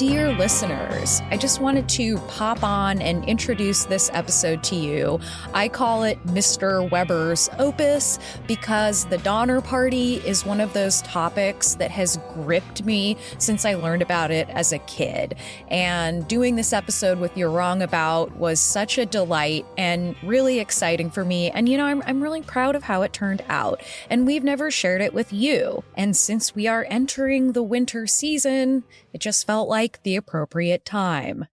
dear listeners, I just wanted to pop on and introduce this episode to you. I call it Mr. Weber's Opus because the Donner Party is one of those topics that has gripped me since I learned about it as a kid. And doing this episode with You're Wrong About was such a delight and really exciting for me. And, I'm really proud of how it turned out. And we've never shared it with you. And since we are entering the winter season, it just felt like the appropriate time.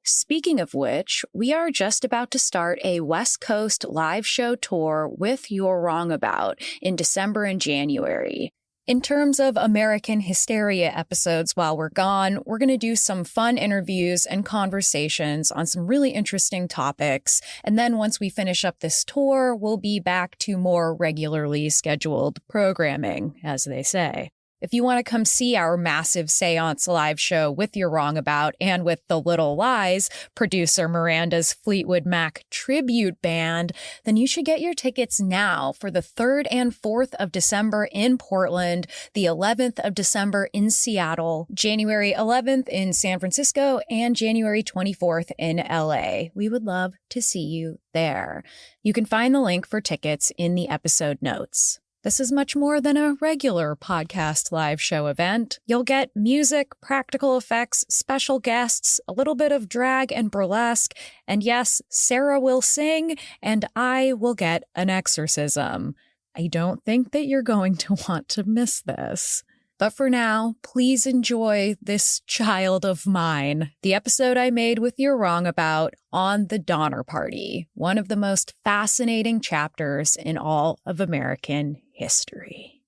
Speaking of which, we are just about to start a West Coast live show tour with You're Wrong About in December and January. In terms of American Hysteria episodes while we're gone, we're going to do some fun interviews and conversations on some really interesting topics. And then once we finish up this tour, we'll be back to more regularly scheduled programming, as they say. If you want to come see our Massive Seance live show with You're Wrong About and with The Little Lies, producer Miranda's Fleetwood Mac tribute band, then you should get your tickets now for the 3rd and 4th of December in Portland, the 11th of December in Seattle, January 11th in San Francisco, and January 24th in LA. We would love to see you there. You can find the link for tickets in the episode notes. This is much more than a regular podcast live show event. You'll get music, practical effects, special guests, a little bit of drag and burlesque, and yes, Sarah will sing, and I will get an exorcism. I don't think that you're going to want to miss this. But for now, please enjoy this child of mine, the episode I made with You're Wrong About on the Donner Party, one of the most fascinating chapters in all of American history.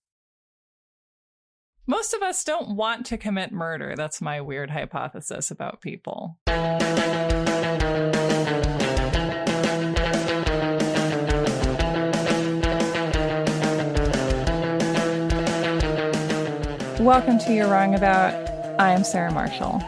Most of us don't want to commit murder. That's my weird hypothesis about people. Welcome to You're Wrong About. I am Sarah Marshall.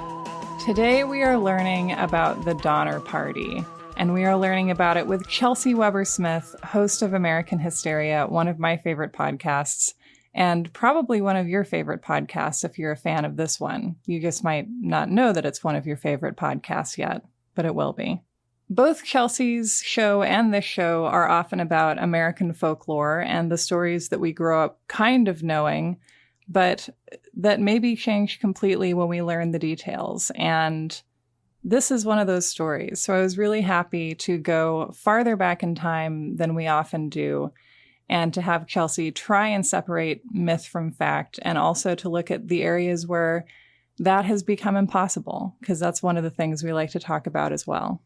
Today we are learning about the Donner Party, and we are learning about it with Chelsea Weber Smith, host of American Hysteria, one of my favorite podcasts, and probably one of your favorite podcasts if you're a fan of this one. You just might not know that it's one of your favorite podcasts yet, but it will be. Both Chelsea's show and this show are often about American folklore and the stories that we grow up kind of knowing, but that maybe changed completely when we learn the details. And this is one of those stories. So I was really happy to go farther back in time than we often do, and to have Chelsea try and separate myth from fact, and also to look at the areas where that has become impossible, because that's one of the things we like to talk about as well.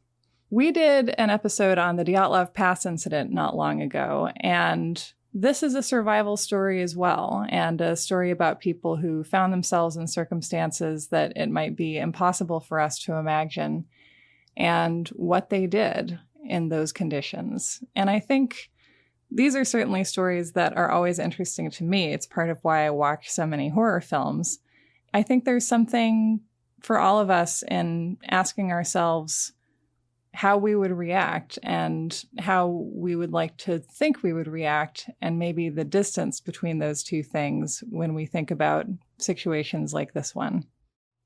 We did an episode on the Dyatlov Pass incident not long ago, and this is a survival story as well, and a story about people who found themselves in circumstances that it might be impossible for us to imagine, and what they did in those conditions. And I think these are certainly stories that are always interesting to me. It's part of why I watch so many horror films. I think there's something for all of us in asking ourselves how we would react and how we would like to think we would react, and maybe the distance between those two things when we think about situations like this one.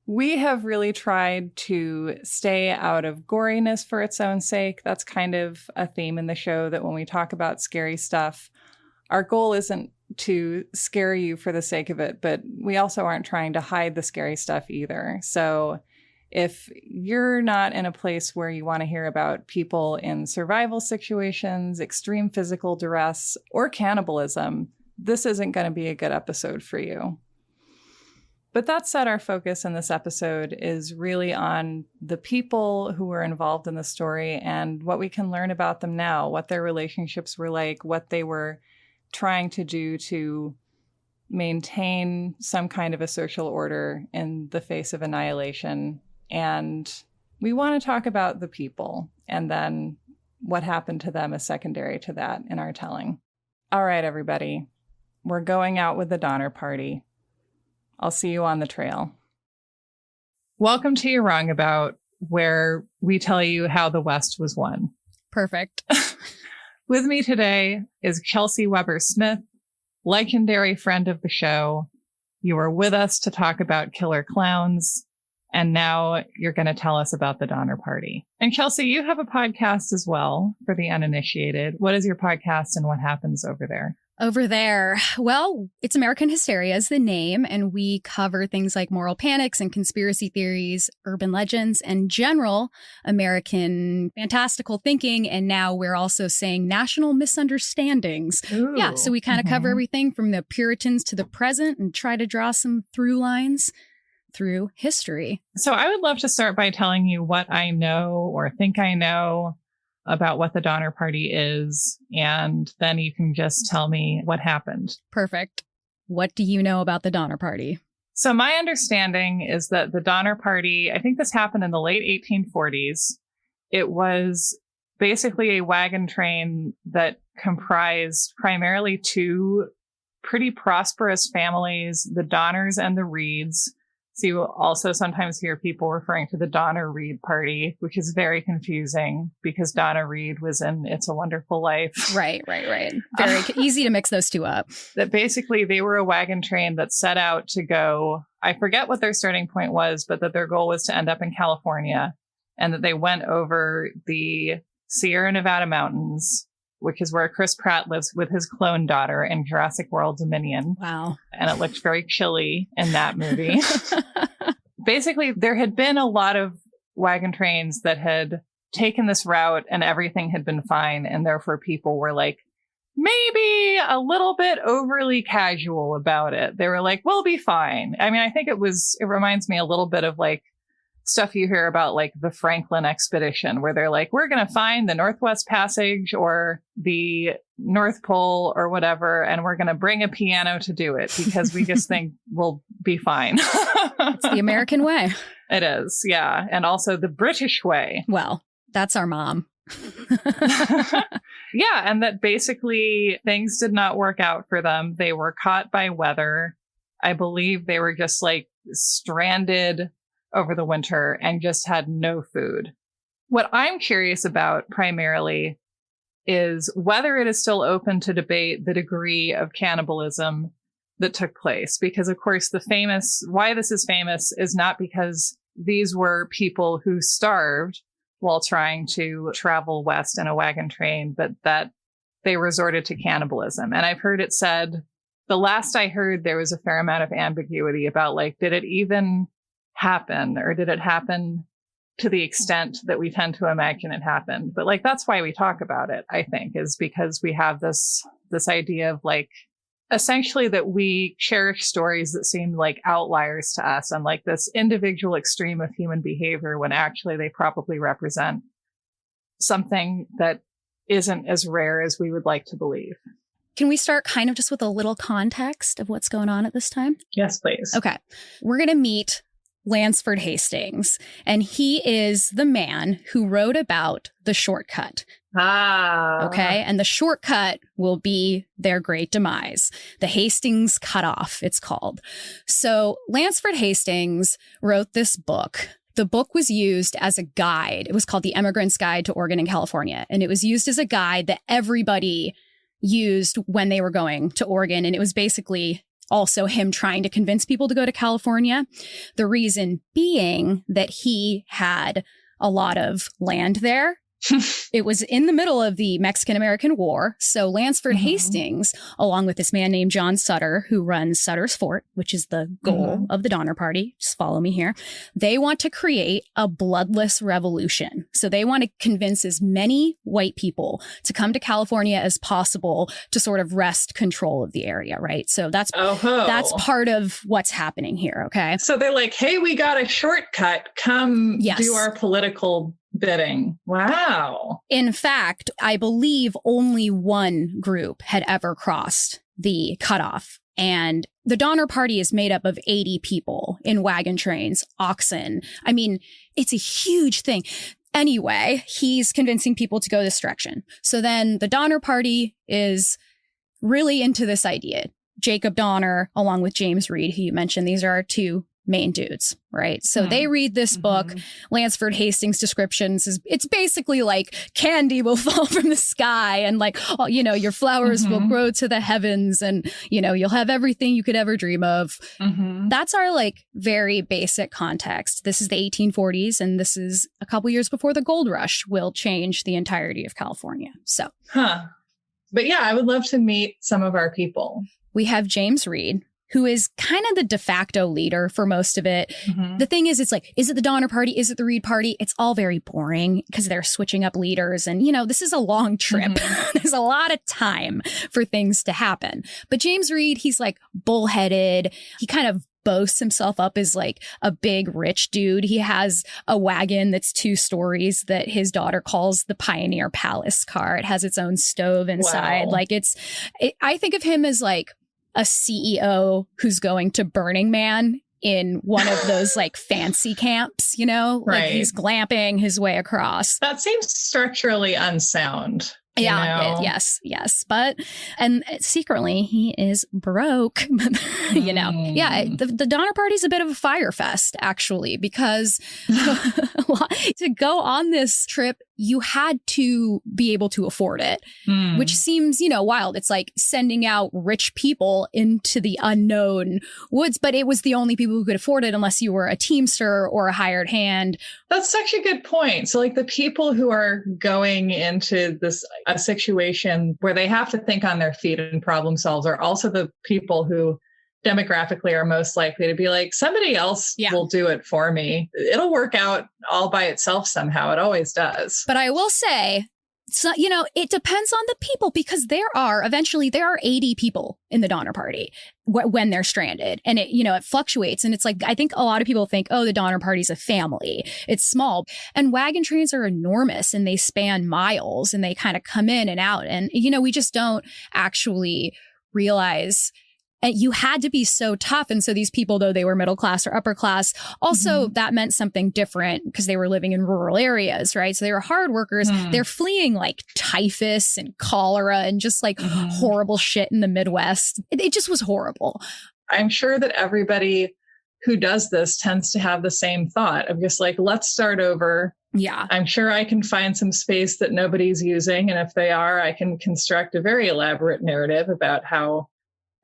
We have really tried to stay out of goriness for its own sake. That's kind of a theme in the show, that when we talk about scary stuff, our goal isn't to scare you for the sake of it, but we also aren't trying to hide the scary stuff either. So if you're not in a place where you want to hear about people in survival situations, extreme physical duress, or cannibalism, this isn't going to be a good episode for you. But that said, our focus in this episode is really on the people who were involved in the story and what we can learn about them now, what their relationships were like, what they were trying to do to maintain some kind of a social order in the face of annihilation. And we want to talk about the people, and then what happened to them is secondary to that in our telling. All right, everybody, we're going out with the Donner Party. I'll see you on the trail. Welcome to You're Wrong About, where we tell you how the West was won. Perfect. With me today is Chelsea Weber Smith, legendary friend of the show. You are with us to talk about killer clowns. And now you're going to tell us about the Donner Party. And Chelsea, you have a podcast as well for the uninitiated. What is your podcast and what happens over there? Over there, well, it's American Hysteria is the name, and we cover things like moral panics and conspiracy theories, urban legends, and general American fantastical thinking. And now we're also saying national misunderstandings. Ooh. Yeah, so we kind of cover everything from the Puritans to the present and try to draw some through lines through history. So I would love to start by telling you what I know or think I know about what the Donner Party is, and then you can just tell me what happened. Perfect. What do you know about the Donner Party? So my understanding is that the Donner Party, I think this happened in the late 1840s. It was basically a wagon train that comprised primarily two pretty prosperous families, the Donners and the Reeds. So you will also sometimes hear people referring to the Donner-Reed Party, which is very confusing because Donna Reed was in It's a Wonderful Life. Right. Very easy to mix those two up. That basically they were a wagon train that set out to go, I forget what their starting point was, but that their goal was to end up in California, and that they went over the Sierra Nevada mountains, which is where Chris Pratt lives with his clone daughter in Jurassic World Dominion. Wow. And it looked very chilly in that movie. Basically, there had been a lot of wagon trains that had taken this route and everything had been fine. And therefore people were like, maybe a little bit overly casual about it. They were like, we'll be fine. I mean, I think it reminds me a little bit of like stuff you hear about like the Franklin expedition, where they're like, we're going to find the Northwest Passage or the North Pole or whatever, and we're going to bring a piano to do it because we just think we'll be fine. It's the American way. It is, yeah. And also the British way. Well, that's our mom. Yeah, and that basically things did not work out for them. They were caught by weather. I believe they were just like stranded over the winter and just had no food. What I'm curious about primarily is whether it is still open to debate the degree of cannibalism that took place. Because of course why this is famous is not because these were people who starved while trying to travel west in a wagon train, but that they resorted to cannibalism. And I've heard it said, the last I heard, there was a fair amount of ambiguity about like, did it even happen, or did it happen to the extent that we tend to imagine it happened? But like, that's why we talk about it, I think, is because we have this idea of like, essentially that we cherish stories that seem like outliers to us and like this individual extreme of human behavior, when actually they probably represent something that isn't as rare as we would like to believe. Can we start kind of just with a little context of what's going on at this time? Yes, please. Okay. We're going to meet Lansford Hastings, and he is the man who wrote about the shortcut. Okay. And the shortcut will be their great demise. The Hastings Cutoff, it's called. So Lansford Hastings wrote this book. The book was used as a guide. It was called The Emigrant's Guide to Oregon and California. And it was used as a guide that everybody used when they were going to Oregon. And it was basically also him trying to convince people to go to California. The reason being that he had a lot of land there. It was in the middle of the Mexican-American War. So Lansford Hastings, along with this man named John Sutter, who runs Sutter's Fort, which is the goal of the Donner Party. Just follow me here. They want to create a bloodless revolution. So they want to convince as many white people to come to California as possible to sort of wrest control of the area, right? So that's part of what's happening here, okay? So they're like, hey, we got a shortcut. Come do our political bidding. Wow. In fact, I believe only one group had ever crossed the cutoff. And the Donner Party is made up of 80 people in wagon trains, oxen. I mean, it's a huge thing. Anyway, he's convincing people to go this direction. So then the Donner Party is really into this idea. Jacob Donner, along with James Reed, who you mentioned, these are our two main dudes, right? So they read this book, Lansford Hastings descriptions it's basically like candy will fall from the sky and like, you know, your flowers will grow to the heavens and, you know, you'll have everything you could ever dream of. That's our like very basic context. This is the 1840s and this is a couple years before the gold rush will change the entirety of California. So, But yeah, I would love to meet some of our people. We have James Reed, who is kind of the de facto leader for most of it. The thing is, it's like, is it the Donner Party? Is it the Reed Party? It's all very boring because they're switching up leaders. And, you know, this is a long trip. There's a lot of time for things to happen. But James Reed, he's like bullheaded. He kind of boasts himself up as like a big rich dude. He has a wagon that's 2 stories that his daughter calls the Pioneer Palace car. It has its own stove inside. Wow. Like I think of him as like a CEO who's going to Burning Man in one of those like fancy camps, you know, like he's glamping his way across. That seems structurally unsound. Yeah. Yes. But, and secretly he is broke, you know. Yeah. The Donner Party's a bit of a fire fest, actually, because to go on this trip, you had to be able to afford it, which seems, you know, wild. It's like sending out rich people into the unknown woods, but it was the only people who could afford it unless you were a teamster or a hired hand. That's such a good point. So like the people who are going into a situation where they have to think on their feet and problem solve are also the people who demographically are most likely to be like, somebody else will do it for me. It'll work out all by itself somehow. It always does. But I will say, so, you know, it depends on the people because there are 80 people in the Donner Party when they're stranded. And it, you know, it fluctuates. And it's like, I think a lot of people think, oh, the Donner Party's a family. It's small. And wagon trains are enormous and they span miles and they kind of come in and out. And, you know, we just don't actually realize. And you had to be so tough. And so these people, though they were middle class or upper class, also that meant something different because they were living in rural areas, right? So they were hard workers. They're fleeing like typhus and cholera and just like horrible shit in the Midwest. It just was horrible. I'm sure that everybody who does this tends to have the same thought of just like, let's start over. Yeah. I'm sure I can find some space that nobody's using. And if they are, I can construct a very elaborate narrative about how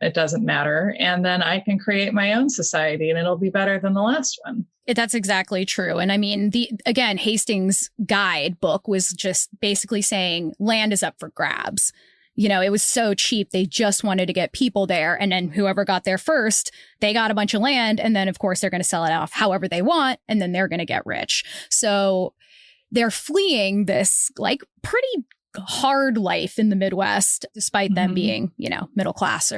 it doesn't matter. And then I can create my own society and it'll be better than the last one. That's exactly true. And I mean, again, Hastings' guidebook was just basically saying land is up for grabs. You know, it was so cheap. They just wanted to get people there. And then whoever got there first, they got a bunch of land. And then, of course, they're going to sell it off however they want. And then they're going to get rich. So they're fleeing this like pretty hard life in the Midwest, despite them being, you know, middle class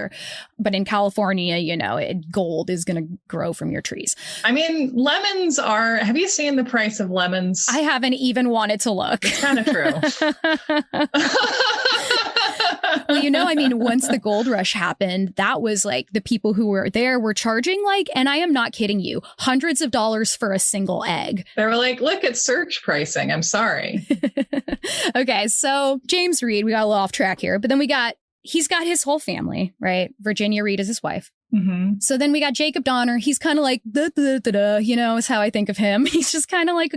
but in California, you know, gold is going to grow from your trees. I mean, have you seen the price of lemons? I haven't even wanted to look. It's kind of true. Well, you know, I mean, once the gold rush happened, that was like the people who were there were charging like, and I am not kidding you, hundreds of dollars for a single egg. They were like, look at search pricing. I'm sorry. Okay. So James Reed, we got a little off track here, but then he's got his whole family, right? Virginia Reed is his wife. So then we got Jacob Donner. He's kind of like, you know, is how I think of him. He's just kind of like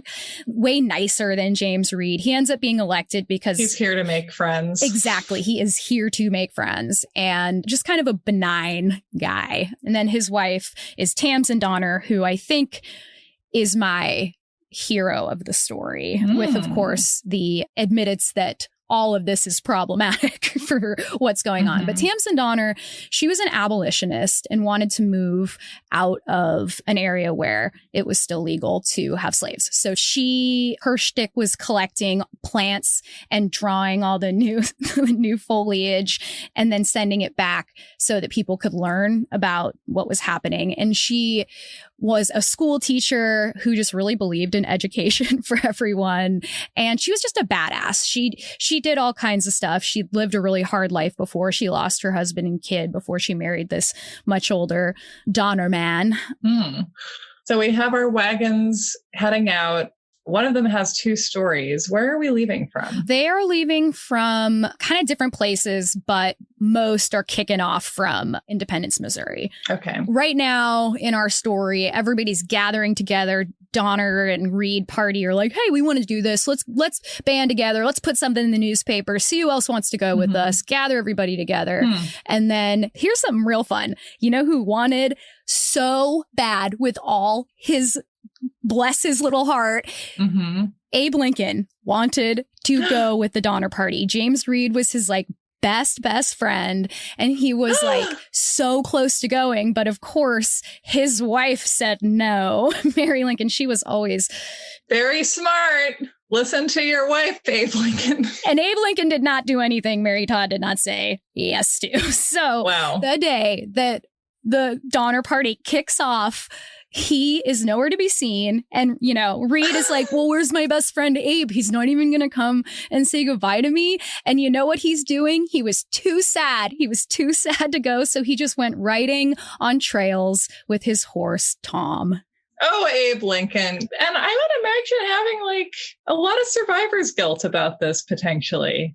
way nicer than James Reed. He ends up being elected because he's here to make friends. Exactly. He is here to make friends and just kind of a benign guy. And then his wife is Tamsin Donner, who I think is my hero of the story, with, of course, the admittance that all of this is problematic for what's going on. But Tamsin Donner, she was an abolitionist and wanted to move out of an area where it was still legal to have slaves. So her shtick was collecting plants and drawing all the new foliage and then sending it back so that people could learn about what was happening. And she was a school teacher who just really believed in education for everyone. And she was just a badass. She did all kinds of stuff. She lived a really hard life before she lost her husband and kid, before she married this much older Donner man. So we have our wagons heading out. One of them has 2 stories. Where are we leaving from? They are leaving from kind of different places, but most are kicking off from Independence, Missouri. Okay. Right now in our story, everybody's gathering together. Donner and Reed party are like, hey, we want to do this. Let's band together. Let's put something in the newspaper. See who else wants to go with us. Gather everybody together. And then here's something real fun. You know who wanted so bad with all his, bless his little heart, Abe Lincoln wanted to go with the Donner Party. James Reed was his like best friend, and he was like so close to going, but of course his wife said no. Mary Lincoln, she was always very smart. Listen to your wife, Abe Lincoln. And Abe Lincoln did not do anything Mary Todd did not say yes to. So the day that the Donner Party kicks off, he is nowhere to be seen. And, you know, Reed is like, well, where's my best friend Abe? He's not even going to come and say goodbye to me. And you know what he's doing? He was too sad. He was too sad to go. So he just went riding on trails with his horse, Tom. Oh, Abe Lincoln. And I would imagine having like a lot of survivor's guilt about this potentially.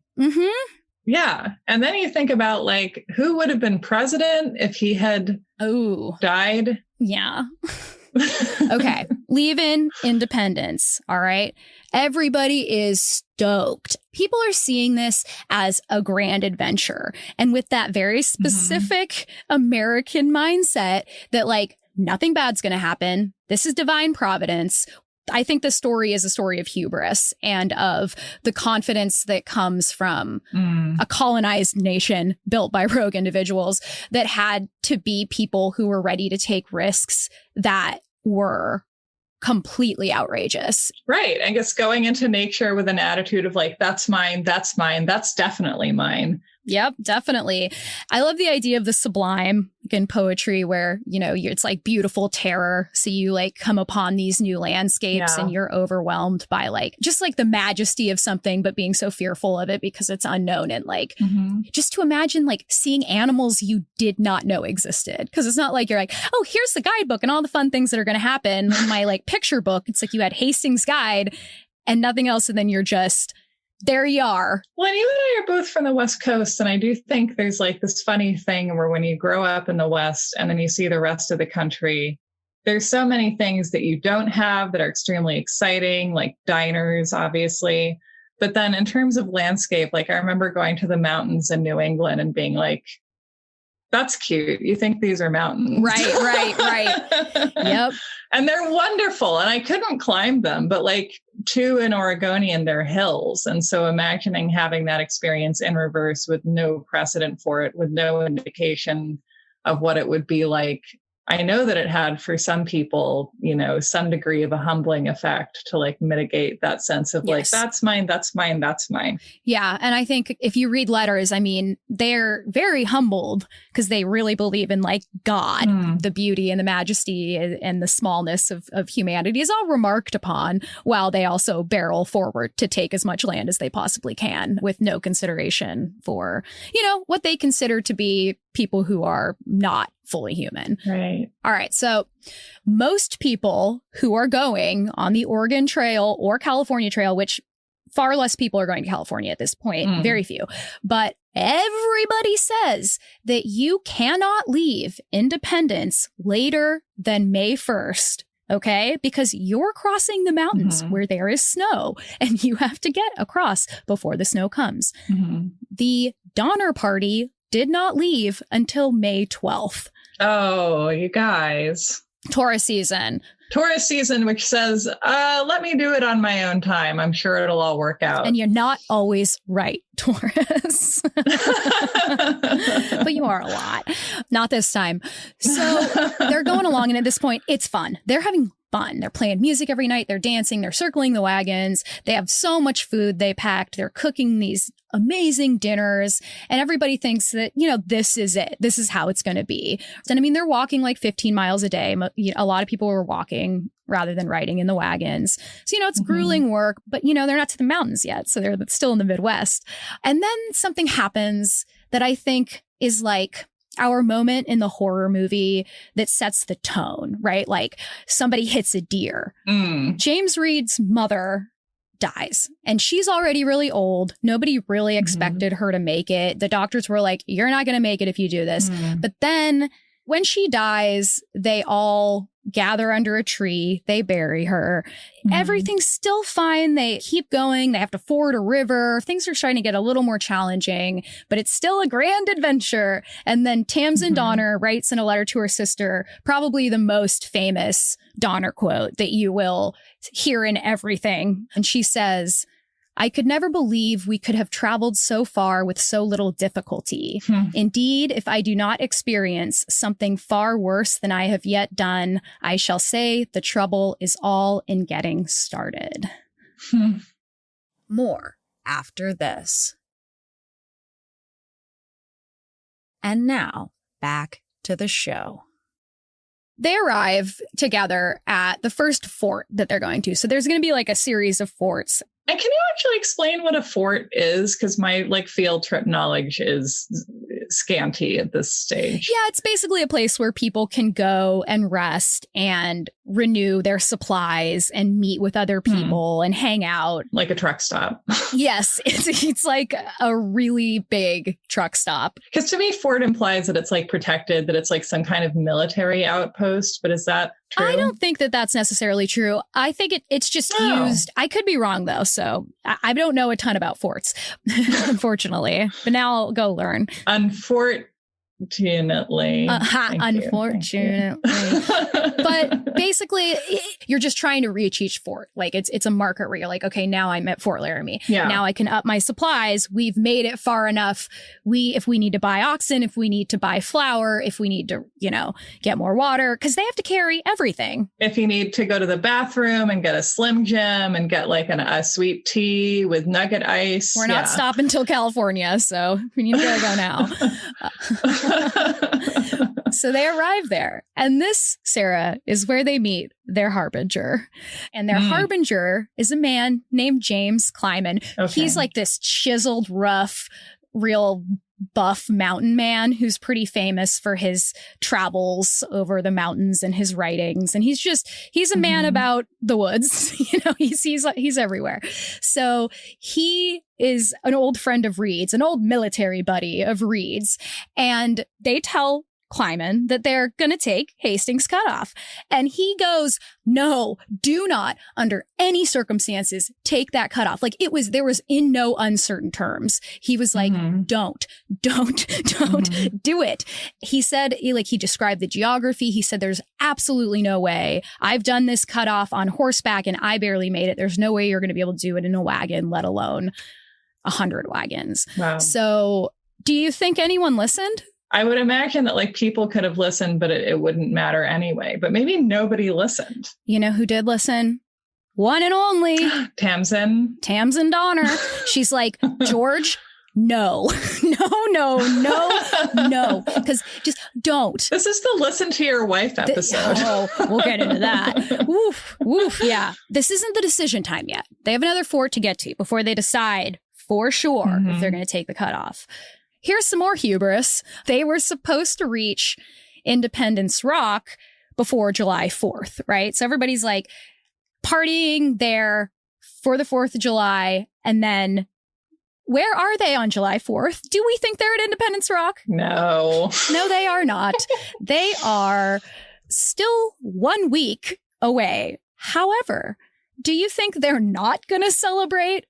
Yeah. And then you think about like who would have been president if he had died. Yeah. Okay. Leaving Independence. All right. Everybody is stoked. People are seeing this as a grand adventure. And with that very specific American mindset that like nothing bad's going to happen. This is divine providence. I think the story is a story of hubris and of the confidence that comes from a colonized nation built by rogue individuals that had to be people who were ready to take risks that were completely outrageous. Right. I guess going into nature with an attitude of like, that's mine, that's definitely mine. Yep, definitely. I love the idea of the sublime in poetry where, you know, it's like beautiful terror. So you like come upon these new landscapes and you're overwhelmed by like just like the majesty of something, but being so fearful of it because it's unknown. And like just to imagine like seeing animals you did not know existed. Because it's not like you're like, oh, here's the guidebook and all the fun things that are going to happen in my like picture book. It's like you had Hastings Guide and nothing else. And then you're just there you are. Well, and you and I are both from the West Coast. And I do think there's like this funny thing where when you grow up in the West and then you see the rest of the country, there's so many things that you don't have that are extremely exciting, like diners, obviously. But then in terms of landscape, like I remember going to the mountains in New England and being like, that's cute. You think these are mountains. Right. Yep. And they're wonderful. And I couldn't climb them, but like to an Oregonian, they're hills. And so imagining having that experience in reverse with no precedent for it, with no indication of what it would be like. I know that it had for some people, you know, some degree of a humbling effect to like mitigate that sense of like, that's mine, that's mine, that's mine. Yeah. And I think if you read letters, I mean, they're very humbled because they really believe in like God, the beauty and the majesty and the smallness of humanity is all remarked upon while they also barrel forward to take as much land as they possibly can with no consideration for, you know, what they consider to be people who are not fully human. Right. All right. So most people who are going on the Oregon Trail or California Trail, which far less people are going to California at this point, very few, but everybody says that you cannot leave Independence later than May 1st. Okay, because you're crossing the mountains where there is snow and you have to get across before the snow comes. The Donner Party did not leave until May 12th. Oh, you guys. Taurus season, which says, let me do it on my own time. I'm sure it'll all work out. And you're not always right, Taurus. But you are a lot. Not this time. So they're going along. And at this point, it's fun. They're having fun. They're playing music every night. They're dancing. They're circling the wagons. They have so much food they packed. They're cooking these amazing dinners. And everybody thinks that, you know, this is it. This is how it's going to be. And I mean, they're walking like 15 miles a day. A lot of people were walking rather than riding in the wagons. So, you know, it's grueling work, but, you know, they're not to the mountains yet. So they're still in the Midwest. And then something happens that I think is like, our moment in the horror movie that sets the tone, right? Like somebody hits a deer. James Reed's mother dies and she's already really old. Nobody really expected her to make it. The doctors were like, you're not going to make it if you do this. But then when she dies, they all gather under a tree. They bury her. Everything's still fine. They keep going. They have to ford a river. Things are starting to get a little more challenging, but it's still a grand adventure. And then Tamsin Donner writes in a letter to her sister, probably the most famous Donner quote that you will hear in everything. And she says, I could never believe we could have traveled so far with so little difficulty. Indeed, if I do not experience something far worse than I have yet done, I shall say the trouble is all in getting started. More after this. And now, back to the show. They arrive together at the first fort that they're going to. So there's going to be like a series of forts. And can you actually explain what a fort is? Because my field trip knowledge is scanty at this stage. Yeah, it's basically a place where people can go and rest and renew their supplies and meet with other people and hang out. Like a truck stop. Yes, it's like a really big truck stop. Because to me, fort implies that it's like protected, that it's like some kind of military outpost. But is that true? I don't think that that's necessarily true. I think it's just used. I could be wrong, though. So I don't know a ton about forts, unfortunately. But now I'll go learn. Unfortunately. Unfortunately. But basically, you're just trying to reach each fort. Like it's a marker where you're like, okay, now I'm at Fort Laramie. Yeah. Now I can up my supplies. We've made it far enough. If we need to buy oxen, if we need to buy flour, if we need to, get more water, because they have to carry everything. If you need to go to the bathroom and get a Slim Jim and get like a sweet tea with nugget ice. We're not stopping till California, so we need to go now. So they arrive there. And this, Sarah, is where they meet their harbinger. And their harbinger is a man named James Kleiman. Okay. He's like this chiseled, rough, real buff mountain man who's pretty famous for his travels over the mountains and his writings. And he's a man about the woods. He's everywhere. So he is an old friend of Reed's, an old military buddy of Reed's. And they tell Kleiman that they're going to take Hastings Cutoff. And he goes, no, do not, under any circumstances, take that cutoff. Like there was in no uncertain terms. He was like, don't do it. He said, he described the geography. He said, there's absolutely no way. I've done this cutoff on horseback and I barely made it. There's no way you're going to be able to do it in a wagon, let alone 100 wagons. Wow. So do you think anyone listened? I would imagine that people could have listened, but it wouldn't matter anyway. But maybe nobody listened. You know who did listen? One and only. Tamsin Donner. She's like, George, no. Because just don't. This is the listen to your wife episode. We'll get into that. Woof. Yeah. This isn't the decision time yet. They have another fort to get to before they decide for sure if they're going to take the cutoff. Here's some more hubris. They were supposed to reach Independence Rock before July 4th, right? So everybody's like partying there for the 4th of July. And then where are they on July 4th? Do we think they're at Independence Rock? No. No, they are not. They are still 1 week away. However, do you think they're not going to celebrate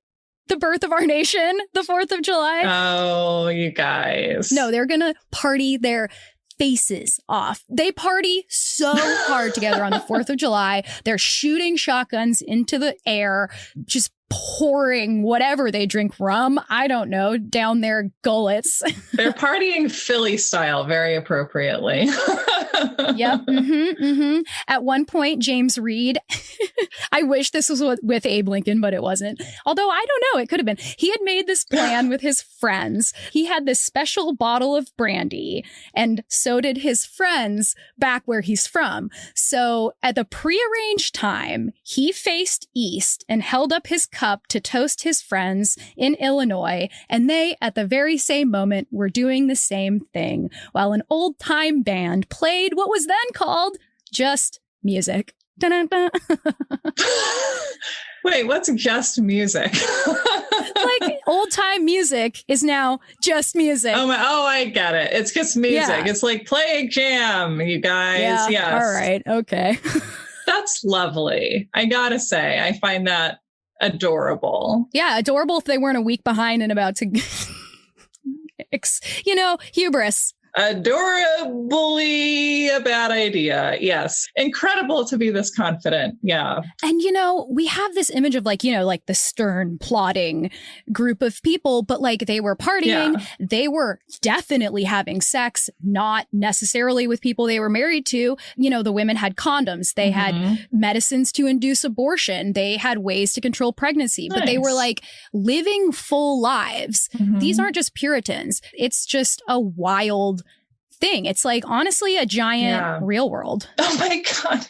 the birth of our nation, the 4th of July? Oh, you guys. No, they're going to party their faces off. They party so hard together on the 4th of July. They're shooting shotguns into the air, just pouring whatever they drink, rum, I don't know, down their gullets. They're partying Philly style very appropriately. Yep. At one point, James Reed, I wish this was with Abe Lincoln, but it wasn't. Although I don't know, it could have been. He had made this plan with his friends. He had this special bottle of brandy, and so did his friends back where he's from. So at the prearranged time, he faced east and held up his cup to toast his friends in Illinois, and they, at the very same moment, were doing the same thing, while an old-time band played what was then called just music. Dun-dun-dun. Wait, what's just music? Like old-time music is now just music. Oh, I get it. It's just music. Yeah. It's like play a jam, you guys. Yeah. Yes. All right. Okay. That's lovely. I gotta say, I find that adorable. Yeah, adorable if they weren't a week behind and about to, hubris. Adorably a bad idea. Yes. Incredible to be this confident. Yeah. And, we have this image of like the stern, plotting group of people, but like they were partying. Yeah. They were definitely having sex, not necessarily with people they were married to. The women had condoms. They had medicines to induce abortion. They had ways to control pregnancy, but they were like living full lives. These aren't just Puritans. It's just a wild thing. It's like, honestly, a giant real world. Oh my God.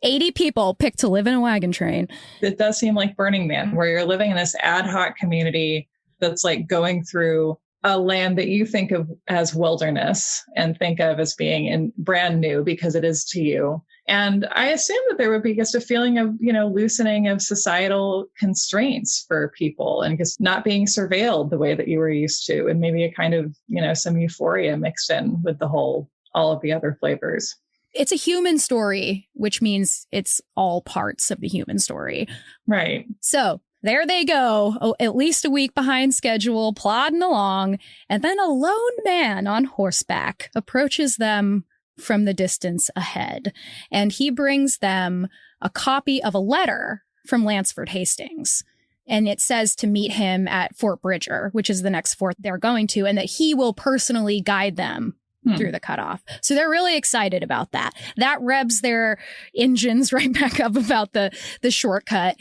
80 people picked to live in a wagon train. It does seem like Burning Man, where you're living in this ad hoc community that's like going through a land that you think of as wilderness and think of as being brand new because it is to you. And I assume that there would be just a feeling of, loosening of societal constraints for people and just not being surveilled the way that you were used to. And maybe a kind of, some euphoria mixed in with all of the other flavors. It's a human story, which means it's all parts of the human story. Right. So there they go, at least a week behind schedule, plodding along. And then a lone man on horseback approaches them from the distance ahead. And he brings them a copy of a letter from Lansford Hastings. And it says to meet him at Fort Bridger, which is the next fort they're going to, and that he will personally guide them through the cutoff. So they're really excited about that. That revs their engines right back up about the shortcut.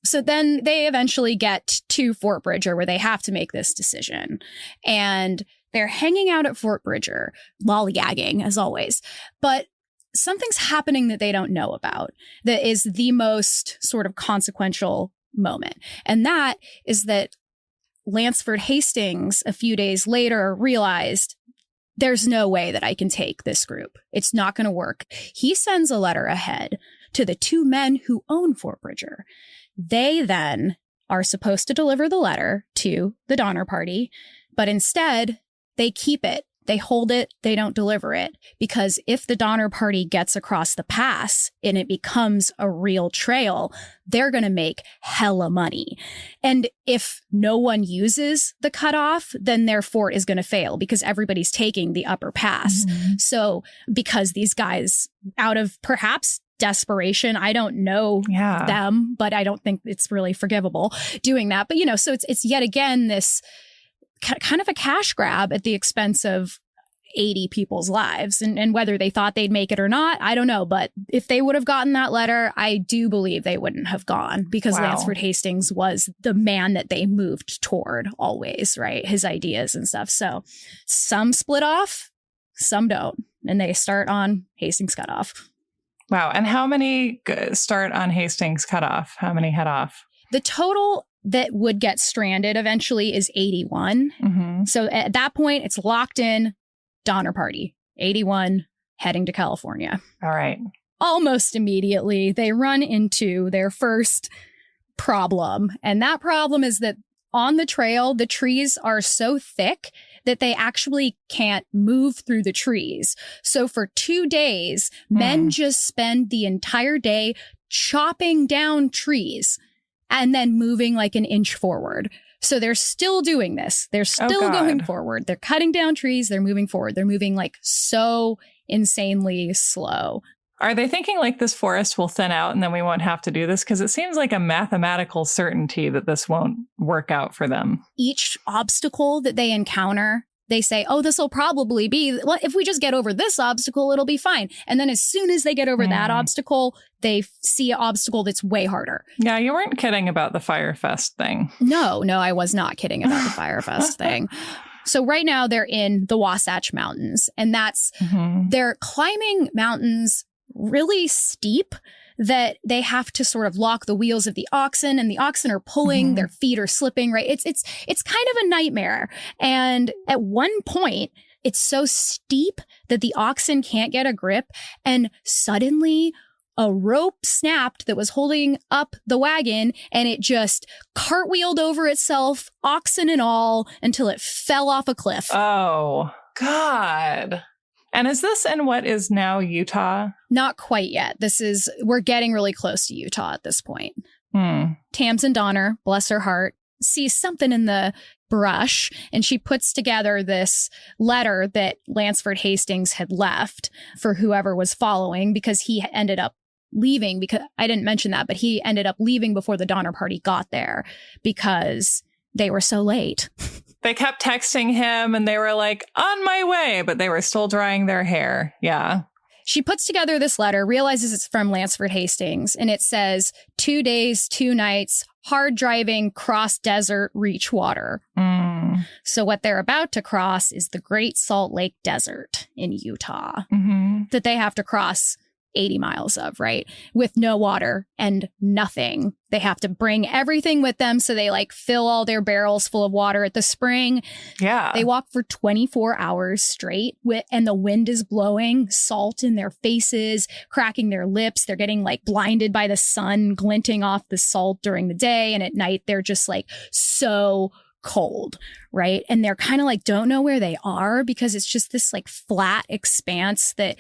So then they eventually get to Fort Bridger, where they have to make this decision. And they're hanging out at Fort Bridger, lollygagging as always. But something's happening that they don't know about that is the most sort of consequential moment. And that is that Lansford Hastings, a few days later, realized there's no way that I can take this group. It's not going to work. He sends a letter ahead to the two men who own Fort Bridger. They then are supposed to deliver the letter to the Donner Party, but instead they keep it. They hold it. They don't deliver it, because if the Donner Party gets across the pass and it becomes a real trail, they're going to make hella money. And if no one uses the cutoff, then their fort is going to fail because everybody's taking the upper pass. So because these guys, out of perhaps desperation, I don't know them, but I don't think it's really forgivable doing that. But, so it's yet again this kind of a cash grab at the expense of 80 people's lives. And whether they thought they'd make it or not, I don't know. But if they would have gotten that letter, I do believe they wouldn't have gone, because Lansford Hastings was the man that they moved toward always, right? His ideas and stuff. So some split off, some don't. And they start on Hastings cutoff. Wow. And how many start on Hastings cutoff? How many head off? The total that would get stranded eventually is 81. So at that point, it's locked in. Donner Party, 81, heading to California. All right. Almost immediately, they run into their first problem. And that problem is that on the trail, the trees are so thick that they actually can't move through the trees. So for 2 days, men just spend the entire day chopping down trees and then moving like an inch forward. So they're still doing this. They're still going forward. They're cutting down trees. They're moving forward. They're moving like so insanely slow. Are they thinking like this forest will thin out and then we won't have to do this? Because it seems like a mathematical certainty that this won't work out for them. Each obstacle that they encounter, they say, oh, this will probably be, well, if we just get over this obstacle, it'll be fine. And then as soon as they get over that obstacle, they see an obstacle that's way harder. Yeah, you weren't kidding about the Firefest thing. No, I was not kidding about the Firefest thing. So right now they're in the Wasatch Mountains, and that's, they're climbing mountains really steep that they have to sort of lock the wheels of the oxen, and the oxen are pulling, their feet are slipping, right? It's kind of a nightmare. And at one point, it's so steep that the oxen can't get a grip, and suddenly a rope snapped that was holding up the wagon, and it just cartwheeled over itself, oxen and all, until it fell off a cliff. Oh, God. And is this in what is now Utah? Not quite yet. We're getting really close to Utah at this point. Tamsin Donner, bless her heart, sees something in the brush, and she puts together this letter that Lansford Hastings had left for whoever was following, because he ended up leaving, because I didn't mention that, but he ended up leaving before the Donner Party got there because they were so late. They kept texting him and they were like, on my way, but they were still drying their hair. Yeah. She puts together this letter, realizes it's from Lansford Hastings, and it says, 2 days, 2 nights, hard driving, cross desert, reach water. So what they're about to cross is the Great Salt Lake Desert in Utah that they have to cross 80 miles of, right? With no water and nothing. They have to bring everything with them. So they like fill all their barrels full of water at the spring. Yeah. They walk for 24 hours straight and the wind is blowing, salt in their faces, cracking their lips. They're getting like blinded by the sun glinting off the salt during the day. And at night, they're just like so cold, right? And they're kind of like don't know where they are because it's just this like flat expanse that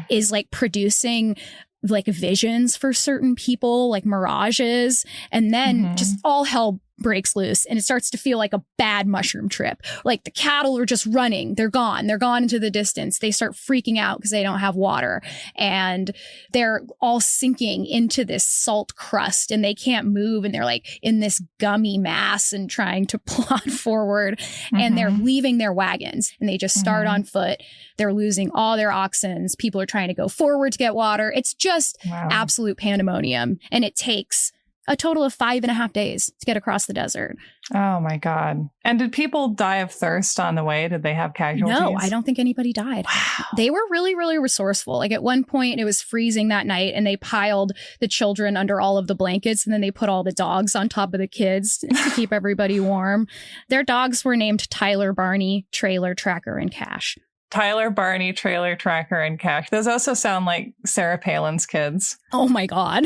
is like producing like visions for certain people, like mirages. And then just all hell breaks loose and it starts to feel like a bad mushroom trip. Like the cattle are just running. They're gone into the distance. They start freaking out because they don't have water and they're all sinking into this salt crust and they can't move. And they're like in this gummy mass and trying to plod forward and they're leaving their wagons and they just start on foot. They're losing all their oxen. People are trying to go forward to get water. It's just absolute pandemonium. And it takes a total of 5.5 days to get across the desert. Oh, my God. And did people die of thirst on the way? Did they have casualties? No, I don't think anybody died. Wow. They were really, really resourceful. Like at one point, it was freezing that night and they piled the children under all of the blankets and then they put all the dogs on top of the kids to keep everybody warm. Their dogs were named Tyler, Barney, Trailer, Tracker, and Cash. Tyler, Barney, Trailer, Tracker, and Cash. Those also sound like Sarah Palin's kids. Oh, my God.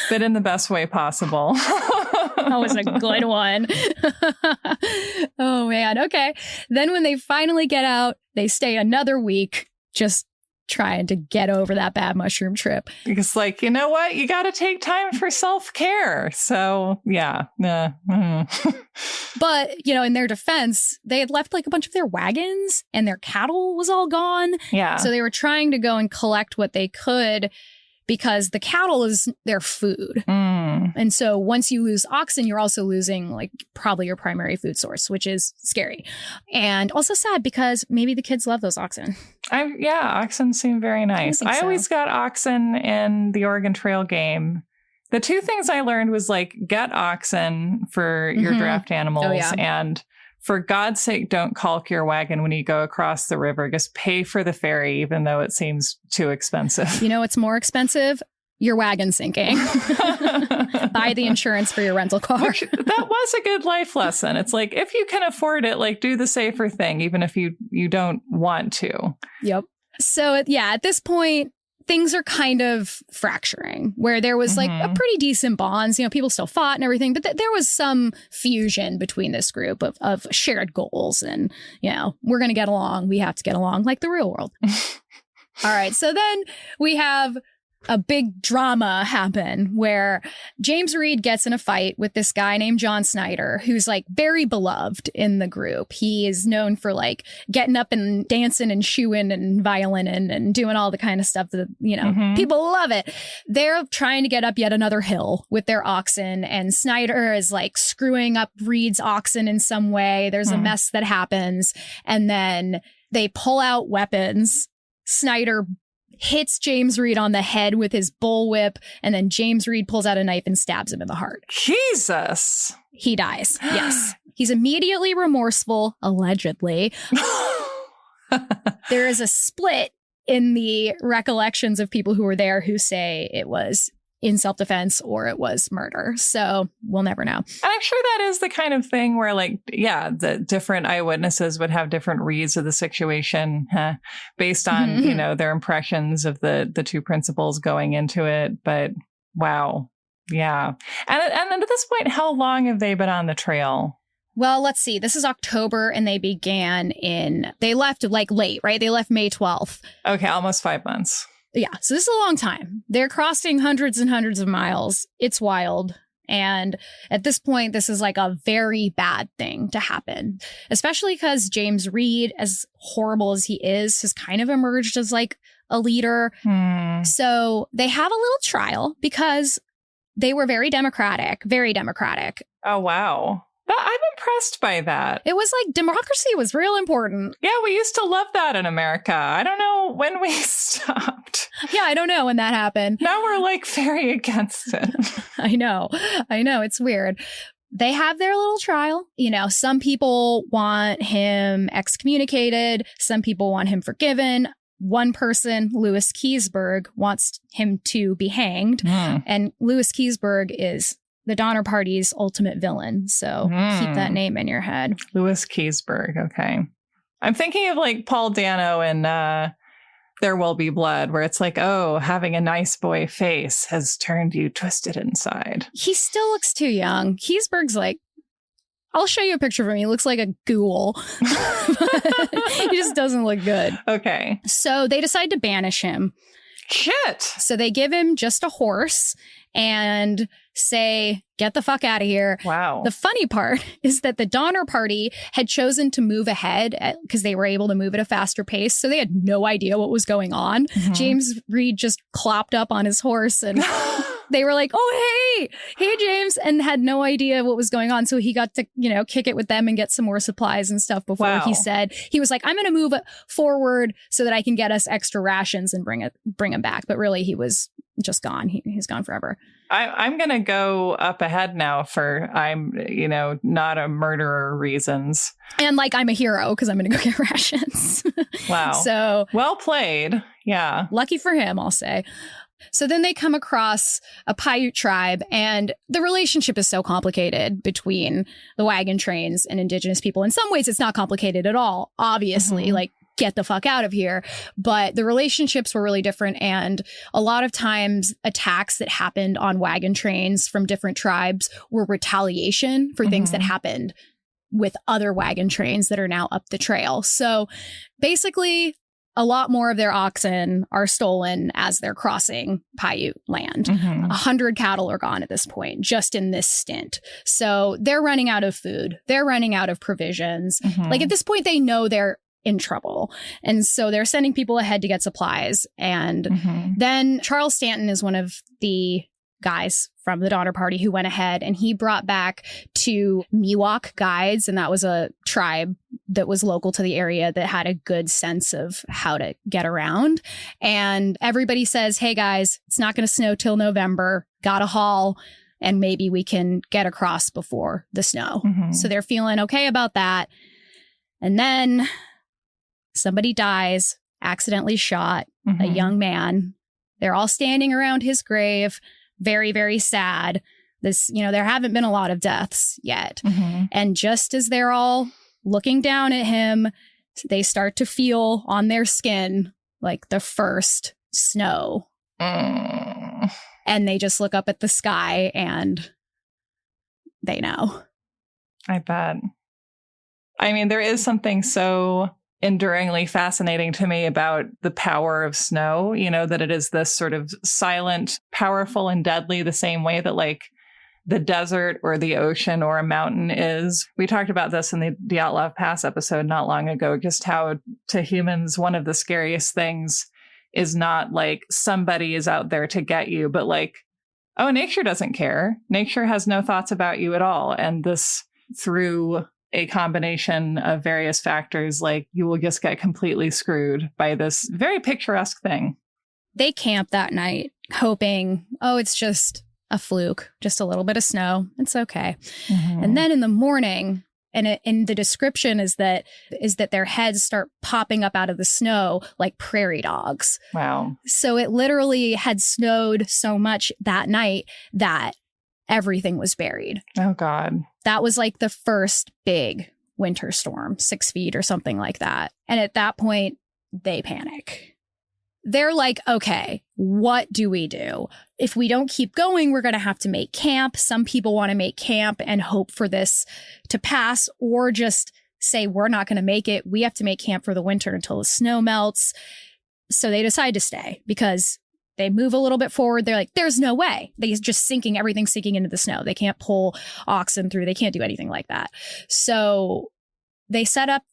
But in the best way possible. That was a good one. Oh, man. Okay. Then when they finally get out, they stay another week just trying to get over that bad mushroom trip. Because like, you know what? You got to take time for self-care. So, yeah. But, you know, in their defense, they had left like a bunch of their wagons and their cattle was all gone. Yeah. So they were trying to go and collect what they could because the cattle is their food. And so once you lose oxen, you're also losing like probably your primary food source, which is scary. And also sad because maybe the kids love those oxen. Oxen seem very nice. I always got oxen in the Oregon Trail game. The two things I learned was like get oxen for your draft animals and for God's sake, don't caulk your wagon when you go across the river. Just pay for the ferry, even though it seems too expensive. You know what's more expensive? Your wagon sinking. Buy the insurance for your rental car. That was a good life lesson. It's like, if you can afford it, like do the safer thing, even if you don't want to. Yep. So, yeah, at this point, things are kind of fracturing where there was like a pretty decent bonds. You know, people still fought and everything, but there was some fusion between this group of shared goals. And, you know, we're going to get along. We have to get along like the real world. All right. So then we have a big drama happen where James Reed gets in a fight with this guy named John Snyder, who's like very beloved in the group. He is known for like getting up and dancing and shooing and violining and doing all the kind of stuff that, you know, people love it. They're trying to get up yet another hill with their oxen, and Snyder is like screwing up Reed's oxen in some way. There's a mess that happens, and then they pull out weapons. Snyder hits James Reed on the head with his bullwhip, and then James Reed pulls out a knife and stabs him in the heart. Jesus. He dies. Yes. He's immediately remorseful, allegedly. There is a split in the recollections of people who were there who say it was in self-defense or it was murder. So we'll never know. And I'm sure that is the kind of thing where, like, yeah, the different eyewitnesses would have different reads of the situation based on, you know, their impressions of the two principals going into it. But wow. Yeah. And at this point, how long have they been on the trail? Well, let's see. This is October, and they left like late, right? They left May 12th. Okay. Almost 5 months. Yeah, so this is a long time. They're crossing hundreds and hundreds of miles. It's wild. And at this point, this is like a very bad thing to happen, especially because James Reed, as horrible as he is, has kind of emerged as like a leader. So they have a little trial because they were very democratic, very democratic. Oh, wow. I'm impressed by that. It was like democracy was real important. Yeah, we used to love that in America. I don't know when we stopped. Yeah, I don't know when that happened. Now we're like very against it. I know. It's weird. They have their little trial. You know, some people want him excommunicated. Some people want him forgiven. One person, Louis Keseberg, wants him to be hanged. And Louis Keseberg is the Donner Party's ultimate villain. So keep that name in your head. Louis Keseberg. Okay. I'm thinking of like Paul Dano in There Will Be Blood, where it's like, oh, having a nice boy face has turned you twisted inside. He still looks too young. Keseberg's like, I'll show you a picture of him. He looks like a ghoul. He just doesn't look good. Okay. So they decide to banish him. Shit. So they give him just a horse and say, get the fuck out of here. Wow. The funny part is that the Donner Party had chosen to move ahead because they were able to move at a faster pace. So they had no idea what was going on. James Reed just clopped up on his horse and they were like, oh, hey, James, and had no idea what was going on. So he got to, you know, kick it with them and get some more supplies and stuff before he said, he was like, I'm going to move forward so that I can get us extra rations and bring him back. But really, he was just gone. He's gone forever. I'm going to go up ahead now for not a murderer reasons. And like, I'm a hero because I'm going to go get rations. Wow. So well played. Yeah. Lucky for him, I'll say. So then they come across a Paiute tribe, and the relationship is so complicated between the wagon trains and indigenous people. In some ways, it's not complicated at all. Obviously, like, get the fuck out of here. But the relationships were really different. And a lot of times attacks that happened on wagon trains from different tribes were retaliation for things that happened with other wagon trains that are now up the trail. So basically, a lot more of their oxen are stolen as they're crossing Paiute land. 100 cattle are gone at this point, just in this stint. So they're running out of food. They're running out of provisions. Like at this point, they know they're in trouble. And so they're sending people ahead to get supplies. And then Charles Stanton is one of the guys from the Donner Party who went ahead, and he brought back 2 Miwok guides. And that was a tribe that was local to the area that had a good sense of how to get around. And everybody says, hey guys, it's not going to snow till November. Gotta haul. And maybe we can get across before the snow. So they're feeling okay about that. And then somebody dies, accidentally shot, a young man. They're all standing around his grave. Very, very sad. There haven't been a lot of deaths yet. And just as they're all looking down at him, they start to feel on their skin like the first snow. And they just look up at the sky and they know. I bet. I mean, there is something so enduringly fascinating to me about the power of snow, you know, that it is this sort of silent, powerful, and deadly, the same way that like the desert or the ocean or a mountain is. We talked about this in the Dyatlov Pass episode not long ago, just how to humans, one of the scariest things is not like somebody is out there to get you, but like, oh, nature doesn't care. Nature has no thoughts about you at all. And this, through a combination of various factors, like you will just get completely screwed by this very picturesque thing. They camp that night hoping, oh, it's just a fluke, just a little bit of snow. It's okay. Mm-hmm. And then in the morning, and in the description is that their heads start popping up out of the snow like prairie dogs. Wow. So it literally had snowed so much that night that everything was buried. Oh, God. That was like the first big winter storm, 6 feet or something like that. And at that point, they panic. They're like, okay, what do we do? If we don't keep going, we're going to have to make camp. Some people want to make camp and hope for this to pass, or just say, we're not going to make it. We have to make camp for the winter until the snow melts. So they decide to stay because they move a little bit forward. They're like, there's no way. They just everything's sinking into the snow. They can't pull oxen through. They can't do anything like that. So they set up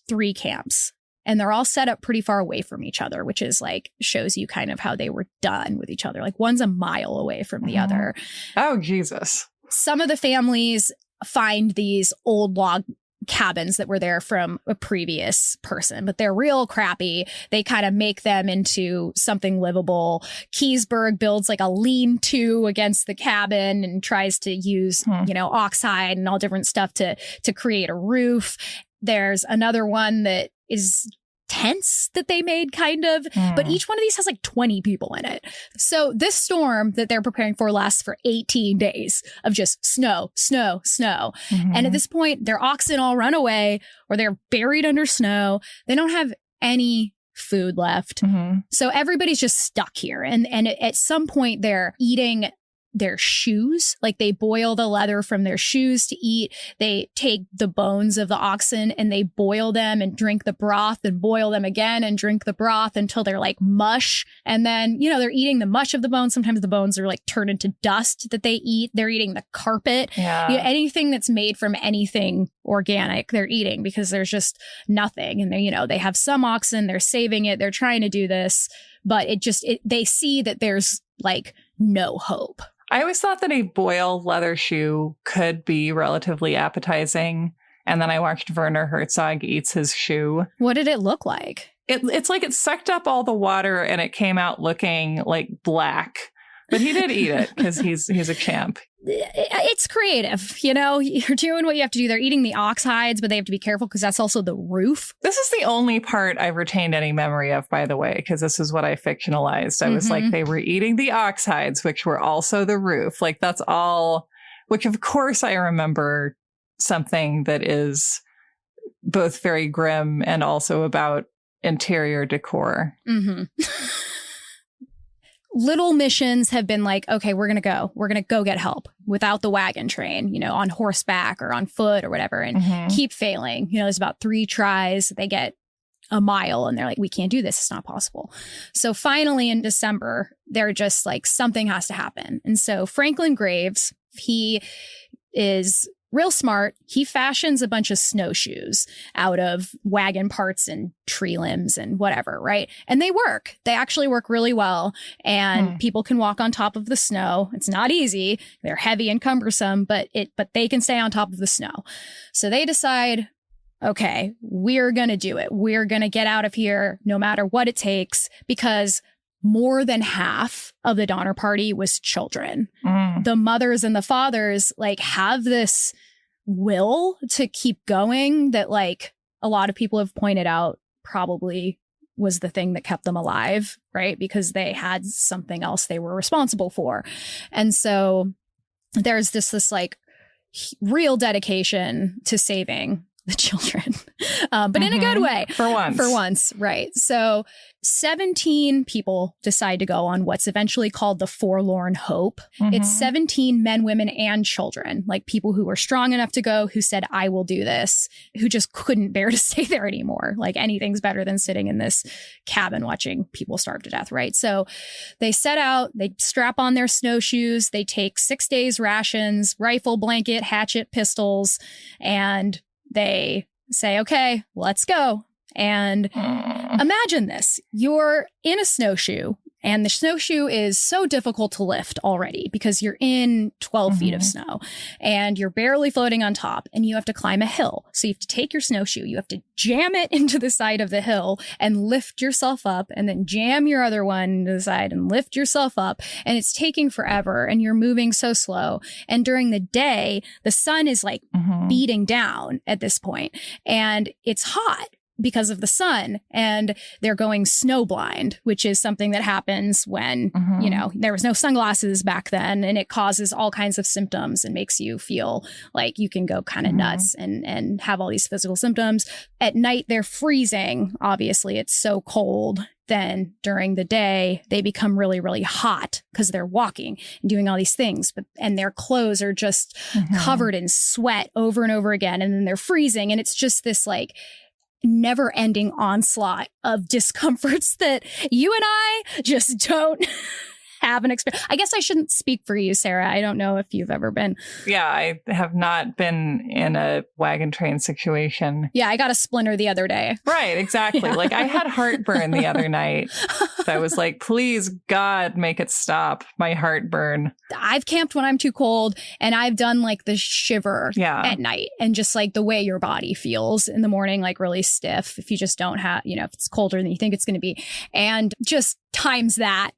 3 camps. And they're all set up pretty far away from each other, which is like, shows you kind of how they were done with each other. Like one's a mile away from the other. Oh, Jesus. Some of the families find these old log cabins that were there from a previous person, but they're real crappy. They kind of make them into something livable. Keysburg builds like a lean-to against the cabin and tries to use, oxhide and all different stuff to create a roof. There's another one that is tents that they made kind of, but each one of these has like 20 people in it. So this storm that they're preparing for lasts for 18 days of just snow, snow, snow. Mm-hmm. And at this point, their oxen all run away or they're buried under snow. They don't have any food left. Mm-hmm. So everybody's just stuck here. And at some point they're eating their shoes, like they boil the leather from their shoes to eat. They take the bones of the oxen and they boil them and drink the broth and boil them again and drink the broth until they're like mush. And then, they're eating the mush of the bones. Sometimes the bones are like turned into dust that they eat. They're eating the carpet. Yeah. Anything that's made from anything organic, they're eating because there's just nothing. And they have some oxen, they're saving it. They're trying to do this, but they see that there's like no hope. I always thought that a boiled leather shoe could be relatively appetizing. And then I watched Werner Herzog eats his shoe. What did it look like? It's like it sucked up all the water and it came out looking like black. But he did eat it because he's a champ. It's creative, you're doing what you have to do. They're eating the ox hides, but they have to be careful because that's also the roof. This is the only part I've retained any memory of, by the way, because this is what I fictionalized. I was like, they were eating the ox hides, which were also the roof. Like that's all, which of course I remember something that is both very grim and also about interior decor. Mm-hmm. Little missions have been like, okay, we're going to go get help without the wagon train, on horseback or on foot or whatever, and keep failing. There's about 3 tries. They get a mile and they're like, we can't do this. It's not possible. So finally in December, they're just like, something has to happen. And so Franklin Graves, he is real smart. He fashions a bunch of snowshoes out of wagon parts and tree limbs and whatever, right? And they work. They actually work really well. And people can walk on top of the snow. It's not easy. They're heavy and cumbersome, but they can stay on top of the snow. So they decide, okay, we're going to do it. We're going to get out of here no matter what it takes, because more than half of the Donner Party was children. The mothers and the fathers have this will to keep going that a lot of people have pointed out probably was the thing that kept them alive, right? Because they had something else they were responsible for. And so there's this real dedication to saving the children, but in a good way. For once. For once, right. So 17 people decide to go on what's eventually called the Forlorn Hope. It's 17 men, women, and children, like people who were strong enough to go, who said, I will do this, who just couldn't bear to stay there anymore. Like anything's better than sitting in this cabin watching people starve to death, right? So they set out, they strap on their snowshoes, they take 6 days rations, rifle, blanket, hatchet, pistols, and they say, okay, let's go. And imagine this. You're in a snowshoe, and the snowshoe is so difficult to lift already because you're in 12 feet of snow and you're barely floating on top, and you have to climb a hill. So you have to take your snowshoe, you have to jam it into the side of the hill and lift yourself up, and then jam your other one into the side and lift yourself up. And it's taking forever, and you're moving so slow. And during the day, the sun is like beating down at this point, and it's hot because of the sun, and they're going snow blind, which is something that happens when, you know, there was no sunglasses back then, and it causes all kinds of symptoms and makes you feel like you can go kind of nuts and have all these physical symptoms. At night, they're freezing. Obviously, it's so cold. Then during the day, they become really, really hot because they're walking and doing all these things, and their clothes are just covered in sweat over and over again. And then they're freezing. And it's just this like never ending onslaught of discomforts that you and I just don't have an experience. I guess I shouldn't speak for you, Sarah. I don't know if you've ever been. Yeah, I have not been in a wagon train situation. Yeah, I got a splinter the other day. Right, exactly. Yeah. Like I had heartburn the other night. So I was like, please, God, make it stop. My heartburn. I've camped when I'm too cold, and I've done like the shiver at night, and just like the way your body feels in the morning, like really stiff if you just don't have, you know, if it's colder than you think it's going to be. And just times that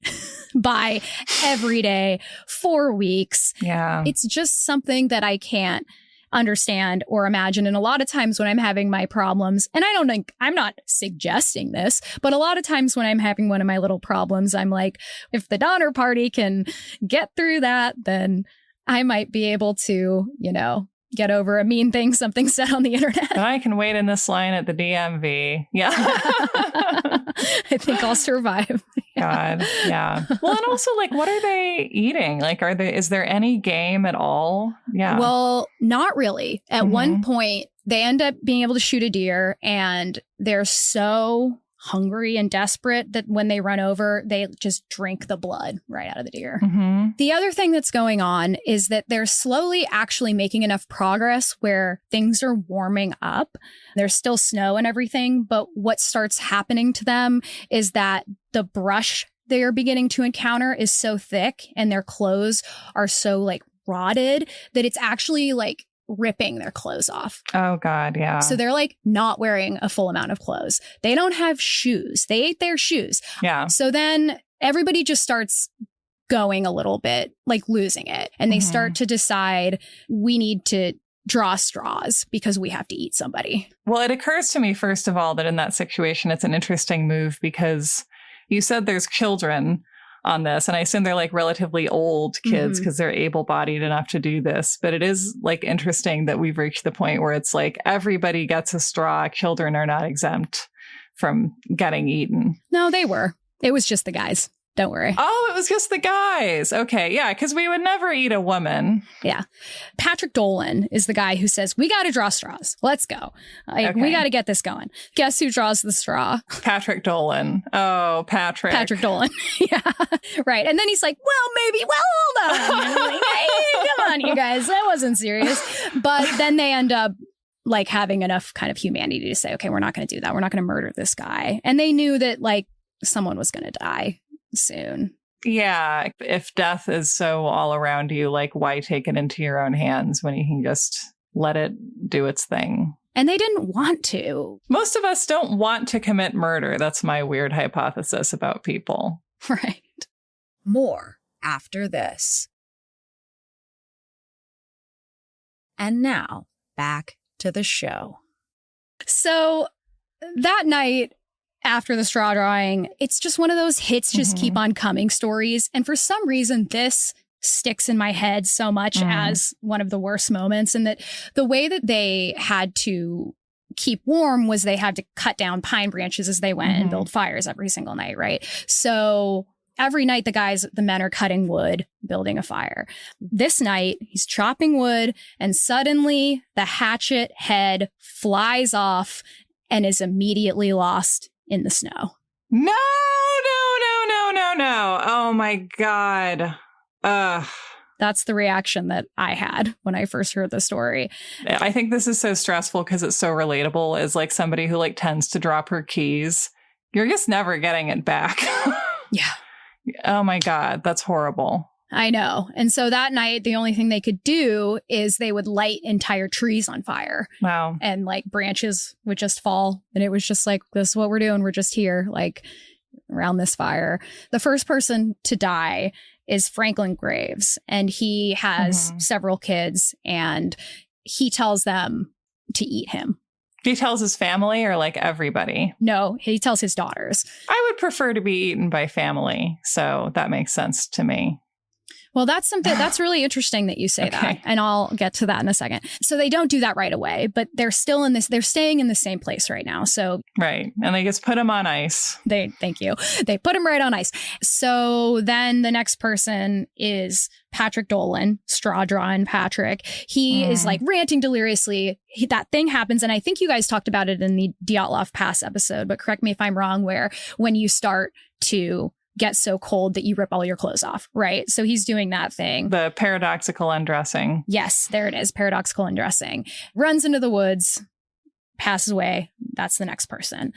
by every day, 4 weeks. Yeah. It's just something that I can't understand or imagine. And a lot of times when I'm having my problems, and I don't think, I'm not suggesting this, but a lot of times when I'm having one of my little problems, I'm like, if the Donner Party can get through that, then I might be able to, you know, get over a mean thing something said on the internet. And I can wait in this line at the DMV. Yeah. I think I'll survive. God. Yeah. Well, and also like, what are they eating? Like, is there any game at all? Yeah. Well, not really. At one point, they end up being able to shoot a deer, and they're so hungry and desperate that when they run over, they just drink the blood right out of the deer. The other thing that's going on is that they're slowly actually making enough progress where things are warming up. There's still snow and everything, but what starts happening to them is that the brush they are beginning to encounter is so thick, and their clothes are so like rotted that it's actually like ripping their clothes off. Oh, God. Yeah. So they're like not wearing a full amount of clothes. They don't have shoes. They ate their shoes. Yeah. So then everybody just starts going a little bit, like losing it. And they start to decide we need to draw straws because we have to eat somebody. Well, it occurs to me, first of all, that in that situation, it's an interesting move because you said there's children on this, and I assume they're like relatively old kids because they're able-bodied enough to do this. But it is like interesting that we've reached the point where it's like everybody gets a straw. Children are not exempt from getting eaten. No, they were. It was just the guys. Don't worry. Oh, it was just the guys. Okay. Yeah. Because we would never eat a woman. Yeah. Patrick Dolan is the guy who says, we got to draw straws. Let's go. Like, we got to get this going. Guess who draws the straw? Patrick Dolan. Oh, Patrick. Patrick Dolan. Yeah. Right. And then he's like, hold on. Like, hey, come on, you guys. That wasn't serious. But then they end up like having enough kind of humanity to say, okay, we're not going to do that. We're not going to murder this guy. And they knew that like someone was going to die soon. Yeah. If death is so all around you, like why take it into your own hands when you can just let it do its thing? And they didn't want to. Most of us don't want to commit murder. That's my weird hypothesis about people. Right. More after this. And now back to the show. So that night, after the straw drawing, it's just one of those hits just keep on coming stories. And for some reason, this sticks in my head so much as one of the worst moments. And that the way that they had to keep warm was they had to cut down pine branches as they went and build fires every single night, right? So every night the men are cutting wood, building a fire. This night, he's chopping wood, and suddenly the hatchet head flies off and is immediately lost in the snow. No. Oh my God. That's the reaction that I had when I first heard the story. I think this is so stressful because it's so relatable as like somebody who like tends to drop her keys. You're just never getting it back. Yeah. Oh my God. That's horrible. I know. And so that night, the only thing they could do is they would light entire trees on fire. Wow. And like branches would just fall. And it was just like, this is what we're doing. We're just here, like around this fire. The first person to die is Franklin Graves. And he has several kids, and he tells them to eat him. He tells his family or like everybody? No, he tells his daughters. I would prefer to be eaten by family. So that makes sense to me. Well, that's something that's really interesting that you say that. And I'll get to that in a second. So they don't do that right away, but they're still they're staying in the same place right now. So right. And they just put him on ice. Thank you. They put him right on ice. So then the next person is Patrick Dolan, straw drawing Patrick. He is like ranting deliriously. That thing happens. And I think you guys talked about it in the Dyatlov Pass episode, but correct me if I'm wrong, where when you start to get so cold that you rip all your clothes off, right? So he's doing that thing. The paradoxical undressing. Yes, there it is. Paradoxical undressing. Runs into the woods, passes away. That's the next person.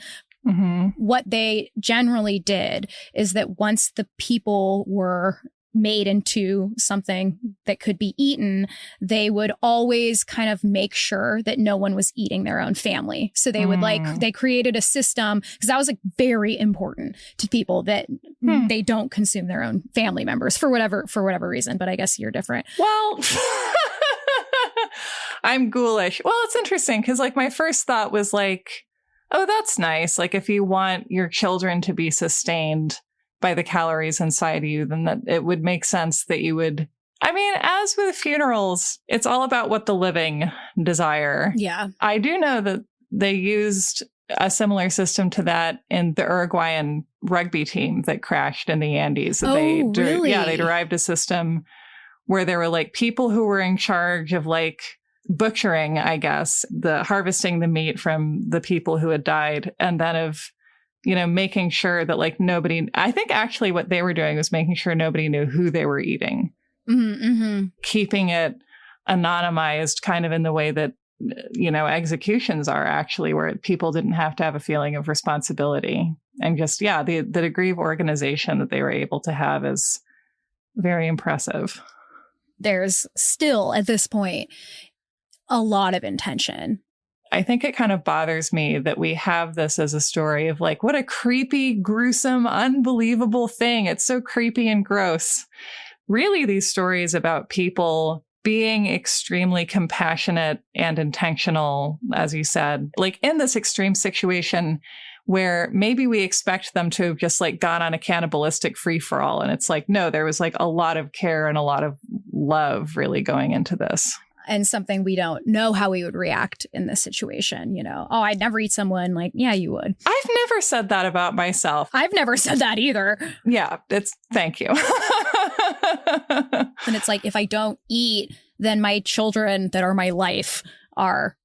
What they generally did is that once the people were made into something that could be eaten, they would always kind of make sure that no one was eating their own family. So they would they created a system, because that was like very important to people, that they don't consume their own family members for whatever reason. But I guess you're different. Well, I'm ghoulish. Well, it's interesting because like my first thought was like, oh, that's nice. Like if you want your children to be sustained by the calories inside you, then that it would make sense that you would. I mean, as with funerals, it's all about what the living desire. Yeah. I do know that they used a similar system to that in the Uruguayan rugby team that crashed in the Andes. Really? Yeah, they derived a system where there were like people who were in charge of like butchering, I guess, harvesting the meat from the people who had died, and then of making sure that like nobody, I think actually what they were doing was making sure nobody knew who they were eating, keeping it anonymized kind of in the way that, executions are actually, where people didn't have to have a feeling of responsibility. And just, the degree of organization that they were able to have is very impressive. There's still at this point a lot of intention. I think it kind of bothers me that we have this as a story of like, what a creepy, gruesome, unbelievable thing. It's so creepy and gross. Really, these stories about people being extremely compassionate and intentional, as you said, like in this extreme situation where maybe we expect them to have just like gone on a cannibalistic free for all. And it's like, no, there was like a lot of care and a lot of love really going into this. And something we don't know how we would react in this situation. Oh, I'd never eat someone. Like, yeah, you would. I've never said that about myself. I've never said that either. Yeah, thank you. And it's like, if I don't eat, then my children that are my life are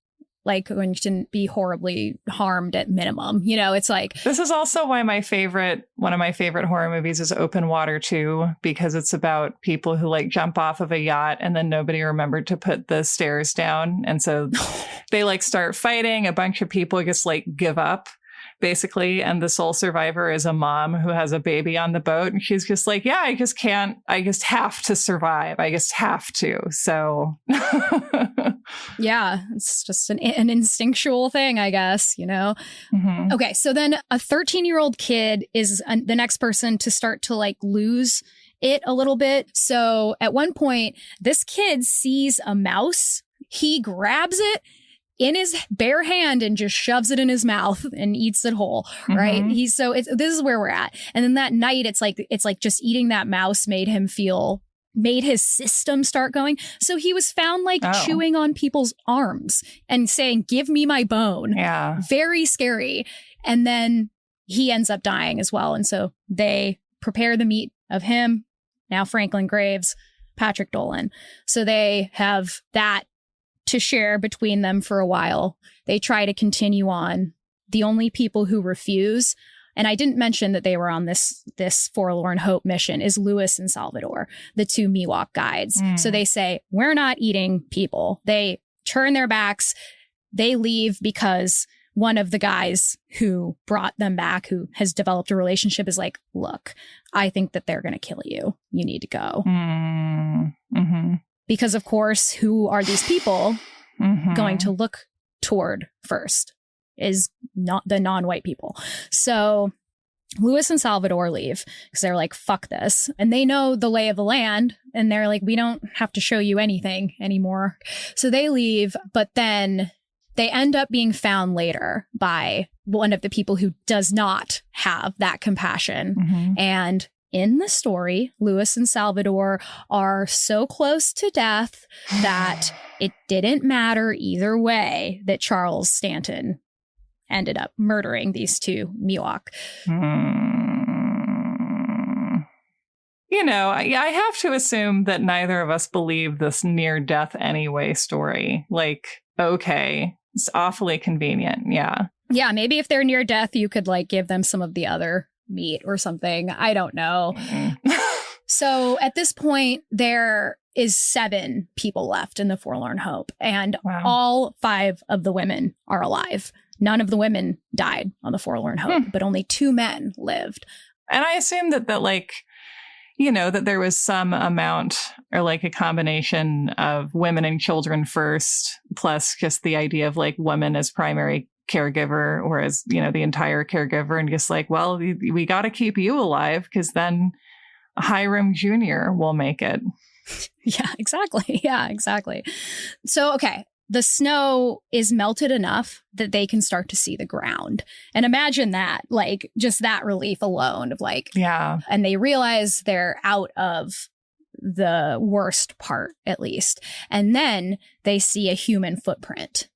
like going to be horribly harmed at minimum. It's like, this is also why one of my favorite horror movies is Open Water 2, because it's about people who like jump off of a yacht and then nobody remembered to put the stairs down. And so they like start fighting. A bunch of people just like give up basically. And the sole survivor is a mom who has a baby on the boat. And she's just like, yeah, I just have to survive. I just have to. So yeah, it's just an instinctual thing, I guess, Okay. So then a 13-year-old kid is the next person to start to like lose it a little bit. So at one point, this kid sees a mouse. He grabs it in his bare hand and just shoves it in his mouth and eats it whole, right? This is where we're at. And then that night, it's like just eating that mouse made him feel made his system start going. So he was found like chewing on people's arms and saying, give me my bone. Yeah. Very scary. And then he ends up dying as well. And so they prepare the meat of him, now Franklin Graves, Patrick Dolan. So they have that to share between them for a while. They try to continue on. The only people who refuse, and I didn't mention that they were on this Forlorn Hope mission, is Lewis and Salvador, the two Miwok guides. So they say, we're not eating people. They turn their backs. They leave because one of the guys who brought them back, who has developed a relationship, is like, look, I think that they're going to kill you. You need to go. Mm-hmm. Because, of course, who are these people going to look toward first? Is not the non-white people. So Lewis and Salvador leave because they're like, fuck this. And they know the lay of the land. And they're like, we don't have to show you anything anymore. So they leave. But then they end up being found later by one of the people who does not have that compassion. And in the story, Lewis and Salvador are so close to death that it didn't matter either way that Charles Stanton ended up murdering these two Miwok. You know, I have to assume that neither of us believe this near-death anyway story. Like, okay, it's awfully convenient. Yeah. Yeah, maybe if they're near death, you could like give them some of the other meat or something. I don't know. So at this point, there is 7 people left in the Forlorn Hope, and all 5 of the women are alive. None of the women died on the Forlorn Hope, but only 2 men lived. And I assume that like, you know, that there was some amount or like a combination of women and children first, plus just the idea of like women as primary caregiver or as, you know, the entire caregiver, and just like, well, we got to keep you alive because then Hiram Jr. will make it. Yeah, exactly. Yeah, exactly. So, okay. The snow is melted enough that they can start to see the ground. And imagine that, like just that relief alone of like, yeah. And they realize they're out of the worst part, at least. And then they see a human footprint.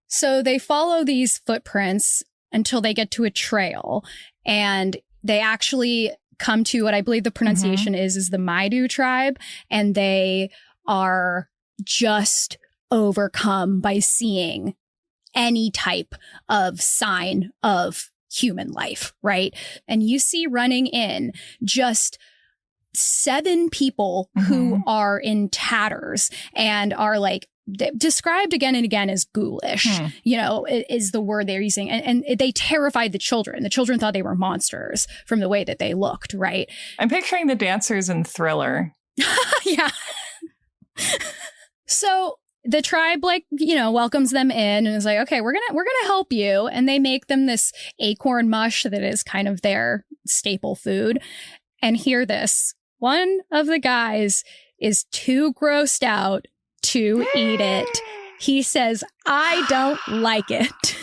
So they follow these footprints until they get to a trail, and they actually come to what I believe the pronunciation is the Maidu tribe. And they are just overcome by seeing any type of sign of human life, right? And you see running in just 7 people who are in tatters and are like described again and again as ghoulish, you know, is the word they're using. And they terrified the children. The children thought they were monsters from the way that they looked, right? I'm picturing the dancers in Thriller. Yeah. So the tribe, like, you know, welcomes them in and is like, okay, we're gonna help you. And they make them this acorn mush that is kind of their staple food. And hear this. One of the guys is too grossed out to eat it. He says, I don't like it.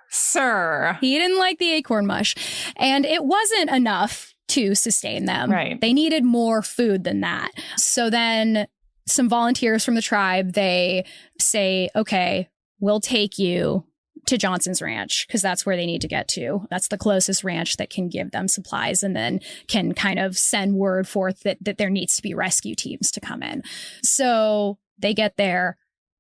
Sir. He didn't like the acorn mush. And it wasn't enough to sustain them. Right. They needed more food than that. So then some volunteers from the tribe, they say, okay, we'll take you to Johnson's Ranch because that's where they need to get to. That's the closest ranch that can give them supplies and then can kind of send word forth that there needs to be rescue teams to come in. So they get there.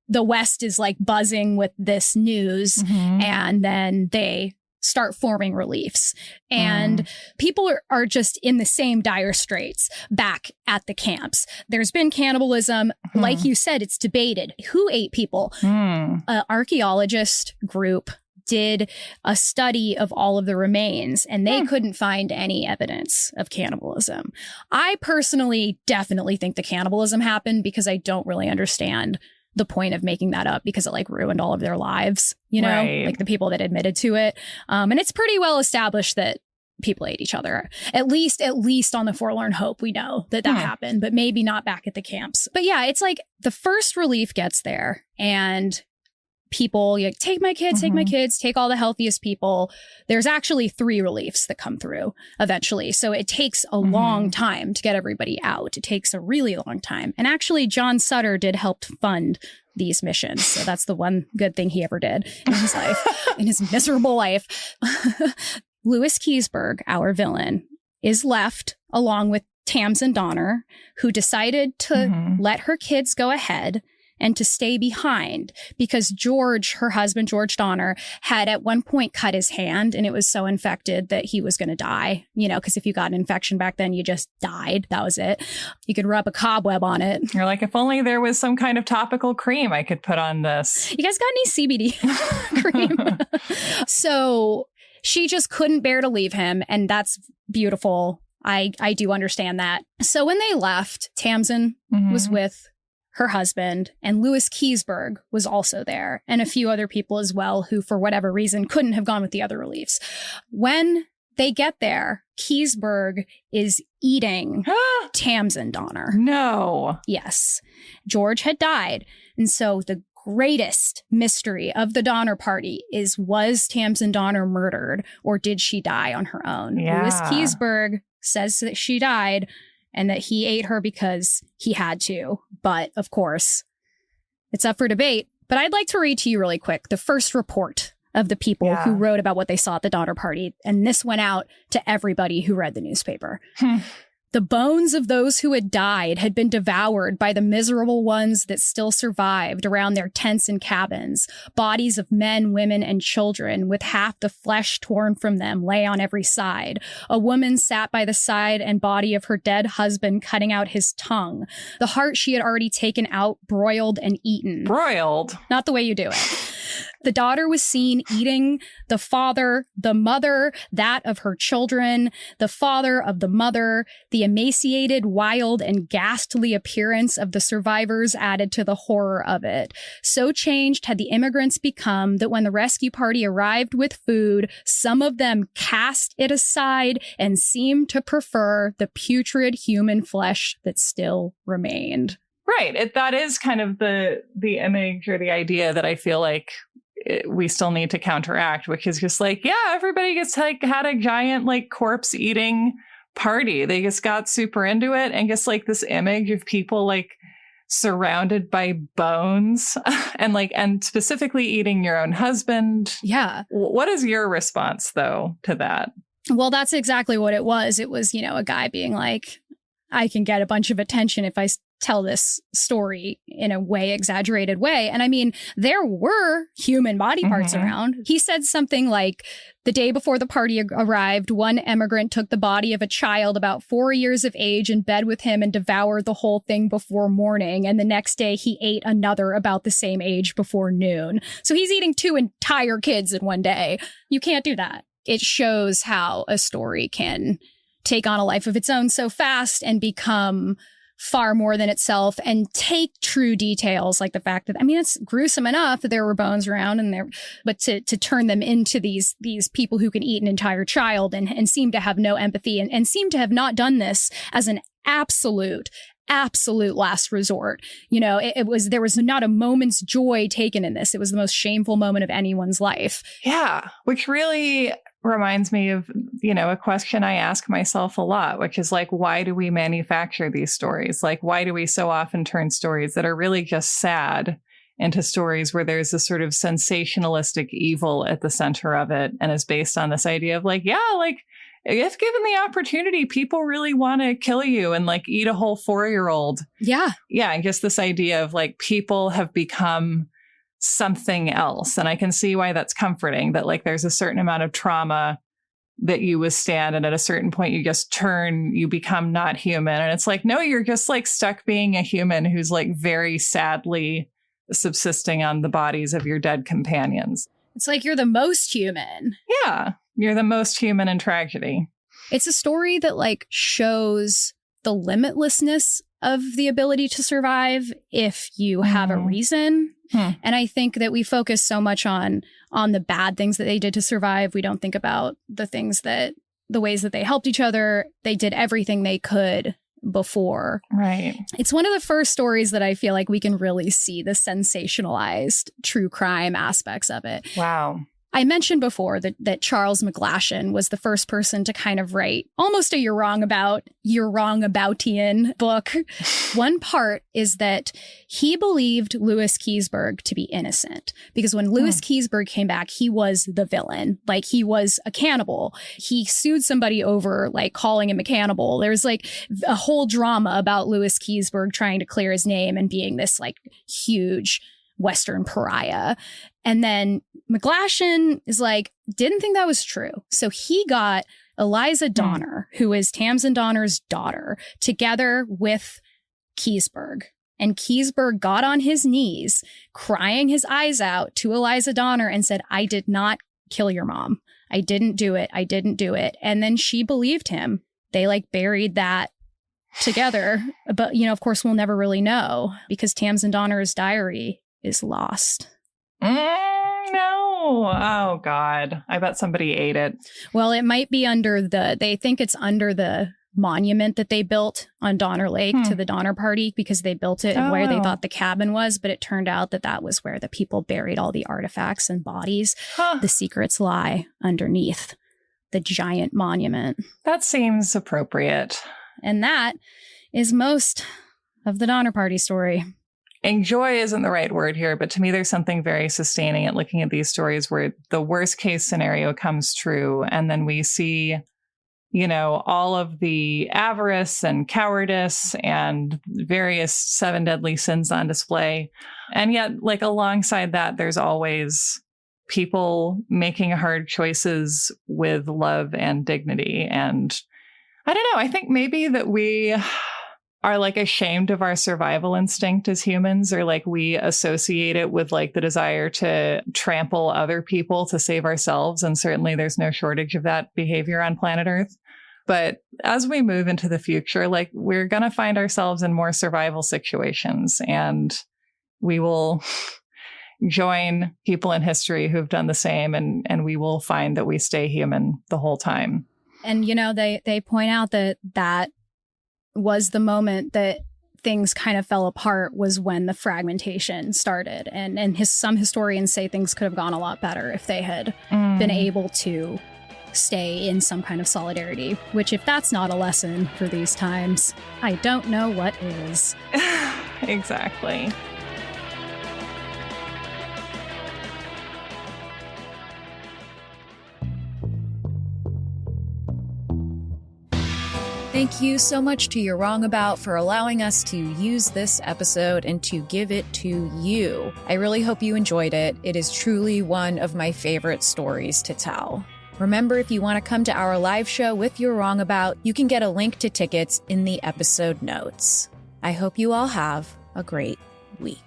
The West is like buzzing with this news, and then they start forming reliefs. And people are just in the same dire straits back at the camps. There's been cannibalism. Like you said, it's debated. Who ate people? An archaeologist group did a study of all of the remains, and they couldn't find any evidence of cannibalism. I personally definitely think the cannibalism happened because I don't really understand the point of making that up because it like ruined all of their lives, you know, like the people that admitted to it. And it's pretty well established that people ate each other, at least on the Forlorn Hope. We know that happened, but maybe not back at the camps. But yeah, it's like the first relief gets there and people, like, take my kids, take my kids, take all the healthiest people. There's actually 3 reliefs that come through eventually. So it takes a long time to get everybody out. It takes a really long time. And actually, John Sutter did help fund these missions. So that's the one good thing he ever did in his life, in his miserable life. Lewis Keseberg, our villain, is left along with Tamsin Donner, who decided to let her kids go ahead and to stay behind because George, her husband, George Donner, had at one point cut his hand and it was so infected that he was going to die. You know, because if you got an infection back then, you just died. That was it. You could rub a cobweb on it. You're like, if only there was some kind of topical cream I could put on this. You guys got any CBD cream? So she just couldn't bear to leave him. And that's beautiful. I do understand that. So when they left, Tamsin was with her husband, and Lewis Keseberg was also there, and a few other people as well who, for whatever reason, couldn't have gone with the other reliefs. When they get there, Keseberg is eating Tamsin Donner. No. Yes. George had died. And so the greatest mystery of the Donner Party is, was Tamsin Donner murdered or did she die on her own? Yeah. Lewis Keseberg says that she died and that he ate her because he had to. But of course, it's up for debate. But I'd like to read to you really quick the first report of the people who wrote about what they saw at the Donner Party. And this went out to everybody who read the newspaper. The bones of those who had died had been devoured by the miserable ones that still survived around their tents and cabins. Bodies of men, women, and children, with half the flesh torn from them, lay on every side. A woman sat by the side and body of her dead husband, cutting out his tongue. The heart she had already taken out, broiled and eaten. Broiled? Not the way you do it. The daughter was seen eating the father, the mother, that of her children, the father of the mother. The emaciated, wild, and ghastly appearance of the survivors added to the horror of it. So changed had the immigrants become that when the rescue party arrived with food, some of them cast it aside and seemed to prefer the putrid human flesh that still remained. Right. That is kind of the image or the idea that I feel like we still need to counteract, which is just like, yeah, everybody just like had a giant like corpse eating party. They just got super into it, and just like this image of people like surrounded by bones and specifically eating your own husband. Yeah. What is your response though to that? Well, that's exactly what it was. It was, you know, a guy being like, I can get a bunch of attention if I tell this story in a way, exaggerated way. And I mean, there were human body parts around. He said something like, the day before the party arrived, one immigrant took the body of a child about 4 years of age in bed with him and devoured the whole thing before morning. And the next day he ate another about the same age before noon. So he's eating 2 entire kids in one day. You can't do that. It shows how a story can take on a life of its own so fast and become far more than itself and take true details like the fact that, I mean, it's gruesome enough that there were bones around but to turn them into these people who can eat an entire child and seem to have no empathy and seem to have not done this as an absolute last resort. You know, there was not a moment's joy taken in this. It was the most shameful moment of anyone's life. Yeah, which really reminds me of, you know, a question I ask myself a lot, which is like, why do we manufacture these stories? Like, why do we so often turn stories that are really just sad into stories where there's this sort of sensationalistic evil at the center of it and is based on this idea of like, yeah, like, if given the opportunity, people really want to kill you and like eat a whole 4-year-old. Yeah. Yeah. And just this idea of like people have become something else. And I can see why that's comforting, that like there's a certain amount of trauma that you withstand. And at a certain point, you become not human. And it's like, no, you're just like stuck being a human who's like very sadly subsisting on the bodies of your dead companions. It's like you're the most human. Yeah. You're the most human in tragedy. It's a story that like shows the limitlessness of the ability to survive if you have a reason. And I think that we focus so much on the bad things that they did to survive. We don't think about the ways that they helped each other. They did everything they could before. Right. It's one of the first stories that I feel like we can really see the sensationalized true crime aspects of it. Wow. I mentioned before that Charles McGlashan was the first person to kind of write almost a you're wrong aboutian book. One part is that he believed Louis Keseberg to be innocent because when Louis Keseberg came back, he was the villain. Like, he was a cannibal. He sued somebody over like calling him a cannibal. There's like a whole drama about Louis Keseberg trying to clear his name and being this like huge Western pariah. And then McGlashan is like, didn't think that was true. So he got Eliza Donner, who is Tamsin Donner's daughter, together with Keseberg. And Keseberg got on his knees, crying his eyes out to Eliza Donner and said, I did not kill your mom. I didn't do it. I didn't do it. And then she believed him. They like buried that together. But, you know, of course, we'll never really know because Tamsin Donner's diary is lost. No. Oh, God. I bet somebody ate it. Well, it might be they think it's under the monument that they built on Donner Lake to the Donner Party because they built it where they thought the cabin was. But it turned out that was where the people buried all the artifacts and bodies. The secrets lie underneath the giant monument. That seems appropriate. And that is most of the Donner Party story. Enjoy isn't the right word here, but to me, there's something very sustaining at looking at these stories where the worst case scenario comes true. And then we see, you know, all of the avarice and cowardice and various 7 deadly sins on display. And yet, like, alongside that, there's always people making hard choices with love and dignity. And I don't know, I think maybe that we are like ashamed of our survival instinct as humans, or like we associate it with like the desire to trample other people to save ourselves. And certainly there's no shortage of that behavior on planet Earth. But as we move into the future, like we're going to find ourselves in more survival situations, and we will join people in history who've done the same, and we will find that we stay human the whole time. And, you know, they point out that was the moment that things kind of fell apart, was when the fragmentation started. And some historians say things could have gone a lot better if they had been able to stay in some kind of solidarity, which, if that's not a lesson for these times, I don't know what is. Exactly. Thank you so much to You're Wrong About for allowing us to use this episode and to give it to you. I really hope you enjoyed it. It is truly one of my favorite stories to tell. Remember, if you want to come to our live show with You're Wrong About, you can get a link to tickets in the episode notes. I hope you all have a great week.